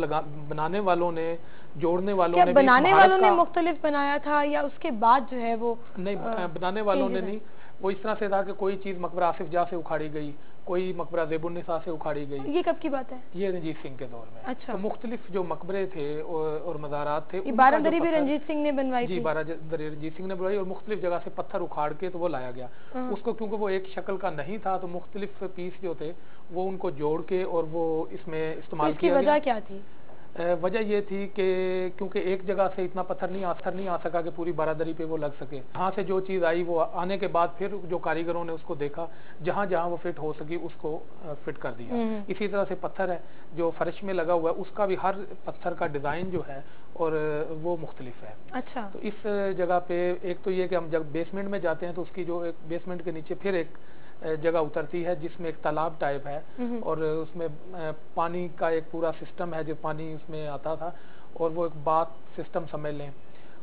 बनाने वालों ने, जोड़ने वालों ने, बनाने वालों ने मुख्तलिफ बनाया था या उसके बाद जो है वो नहीं, बनाने वालों ने नहीं, वो इस तरह से था कि कोई चीज मकबरा आसिफ जा से उखाड़ी गई, कोई मकबरा ज़ेबुन्निसा से उखाड़ी गई। ये कब की बात है? ये रंजीत सिंह के दौर में। अच्छा। तो मुख्तलिफ जो मकबरे थे और मज़ारात थे, 12 दरी भी रंजीत सिंह ने बनवाई थी। जी, 12 दरी रंजीत सिंह ने बनवाई और मुख्तलिफ जगह से पत्थर उखाड़ के तो वो लाया गया। उसको क्योंकि वो एक शक्ल का नहीं था तो मुख्तलिफ पीस जो थे वो उनको जोड़ के और वो इसमें इस्तेमाल किया गया। वजह क्या थी? वजह ये थी कि क्योंकि एक जगह से इतना पत्थर नहीं आ सका कि पूरी 12 दरी पे वो लग सके। यहाँ से जो चीज़ आई वो आने के बाद फिर जो कारीगरों ने उसको देखा, जहाँ जहाँ वो फिट हो सकी उसको फिट कर दिया। इसी तरह से पत्थर है जो फर्श में लगा हुआ है उसका भी हर पत्थर का डिज़ाइन जो है और वो मुख्तलिफ है। अच्छा। तो इस जगह पे एक तो ये कि हम जब बेसमेंट में जाते हैं तो उसकी जो एक बेसमेंट के नीचे फिर एक जगह उतरती है जिसमें एक तालाब टाइप है और उसमें पानी का एक पूरा सिस्टम है जो पानी उसमें आता था और वो एक बाथ सिस्टम समझ लें।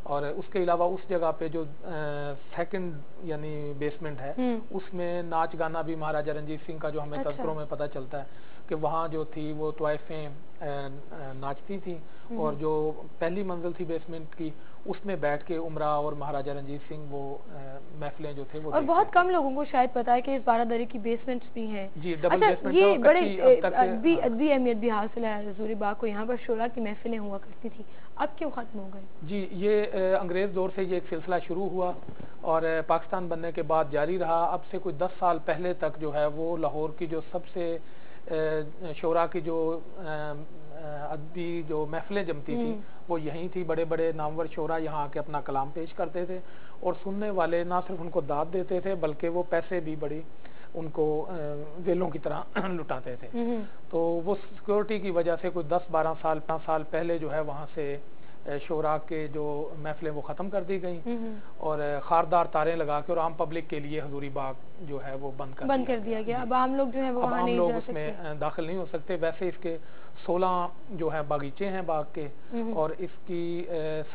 और उसके अलावा उस जगह पे जो सेकंड यानी बेसमेंट है उसमें नाच गाना भी महाराजा रंजीत सिंह का जो हमें तज़किरों में पता चलता है कि वहाँ जो थी वो तवाइफें नाचती थी और जो पहली मंजिल थी बेसमेंट की उसमें बैठ के उमरा और महाराजा रंजीत सिंह वो महफिलें जो थे वो और बहुत कम लोगों को शायद पता है कि इस 12 दरी की बेसमेंट्स भी हैं। जी, डबल बेसमेंट। ये बड़े अदबी अहमियत भी हासिल है हजूरी बाग को। यहाँ पर शोरा की महफिलें हुआ करती थी, अब क्यों खत्म हो गई? जी, ये अंग्रेज दौर से ये एक सिलसिला शुरू हुआ और पाकिस्तान बनने के बाद जारी रहा। अब से कुछ 10 साल पहले तक जो है वो लाहौर की जो सबसे शोरा की जो अदबी जो महफिलें जमती थी वो यहीं थी। बड़े बड़े नामवर शोरा यहाँ आके अपना कलाम पेश करते थे और सुनने वाले ना सिर्फ उनको दाद देते थे बल्कि वो पैसे भी बड़ी उनको वेलों की तरह लुटाते थे। तो वो सिक्योरिटी की वजह से कोई 10-12 साल पहले जो है वहाँ से शोरा के जो महफिलें वो ख़त्म कर दी गई और खारदार तारें लगा के और आम पब्लिक के लिए हजूरी बाग जो है वो बंद कर दिया गया। अब आम लोग जो है वो वहाँ नहीं जा सकते, उसमें दाखिल नहीं हो सकते। वैसे इसके 16 जो है बागीचे हैं बाग के और इसकी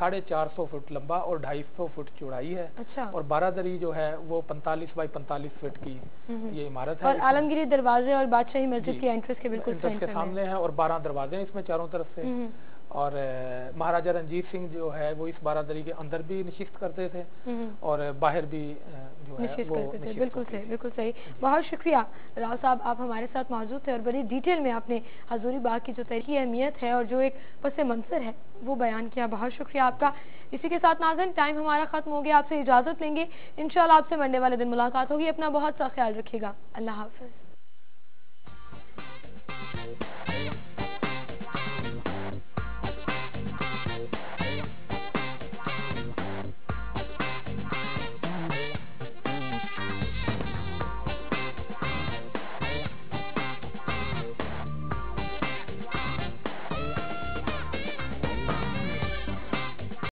450 फुट लंबा और 250 फुट चौड़ाई है। अच्छा। और 12 दरी जो है वो 45 बाई 45 फुट की ये इमारत है और आलमगीरी दरवाजे और बादशाही मस्जिद के एंट्रेंस के बिल्कुल के सामने है और 12 दरवाजे हैं इसमें चारों तरफ से। और महाराजा रंजीत सिंह जो है वो इस 12 दरी के अंदर भी निशिस्त करते थे और बाहर भी जो है वो करते थे। बिल्कुल सही, बिल्कुल सही। बहुत शुक्रिया राव साहब, आप हमारे साथ मौजूद थे और बड़ी डिटेल में आपने हजूरी बाग की जो तरीकी अहमियत है और जो एक पस मंजर है वो बयान किया। बहुत शुक्रिया आपका। इसी के साथ नाज़रीन टाइम हमारा खत्म हो गया, आपसे इजाज़त लेंगे। इंशाल्लाह आपसे मंडे वाले दिन मुलाकात होगी। अपना बहुत सा ख्याल रखिएगा। अल्लाह हाफ़िज़।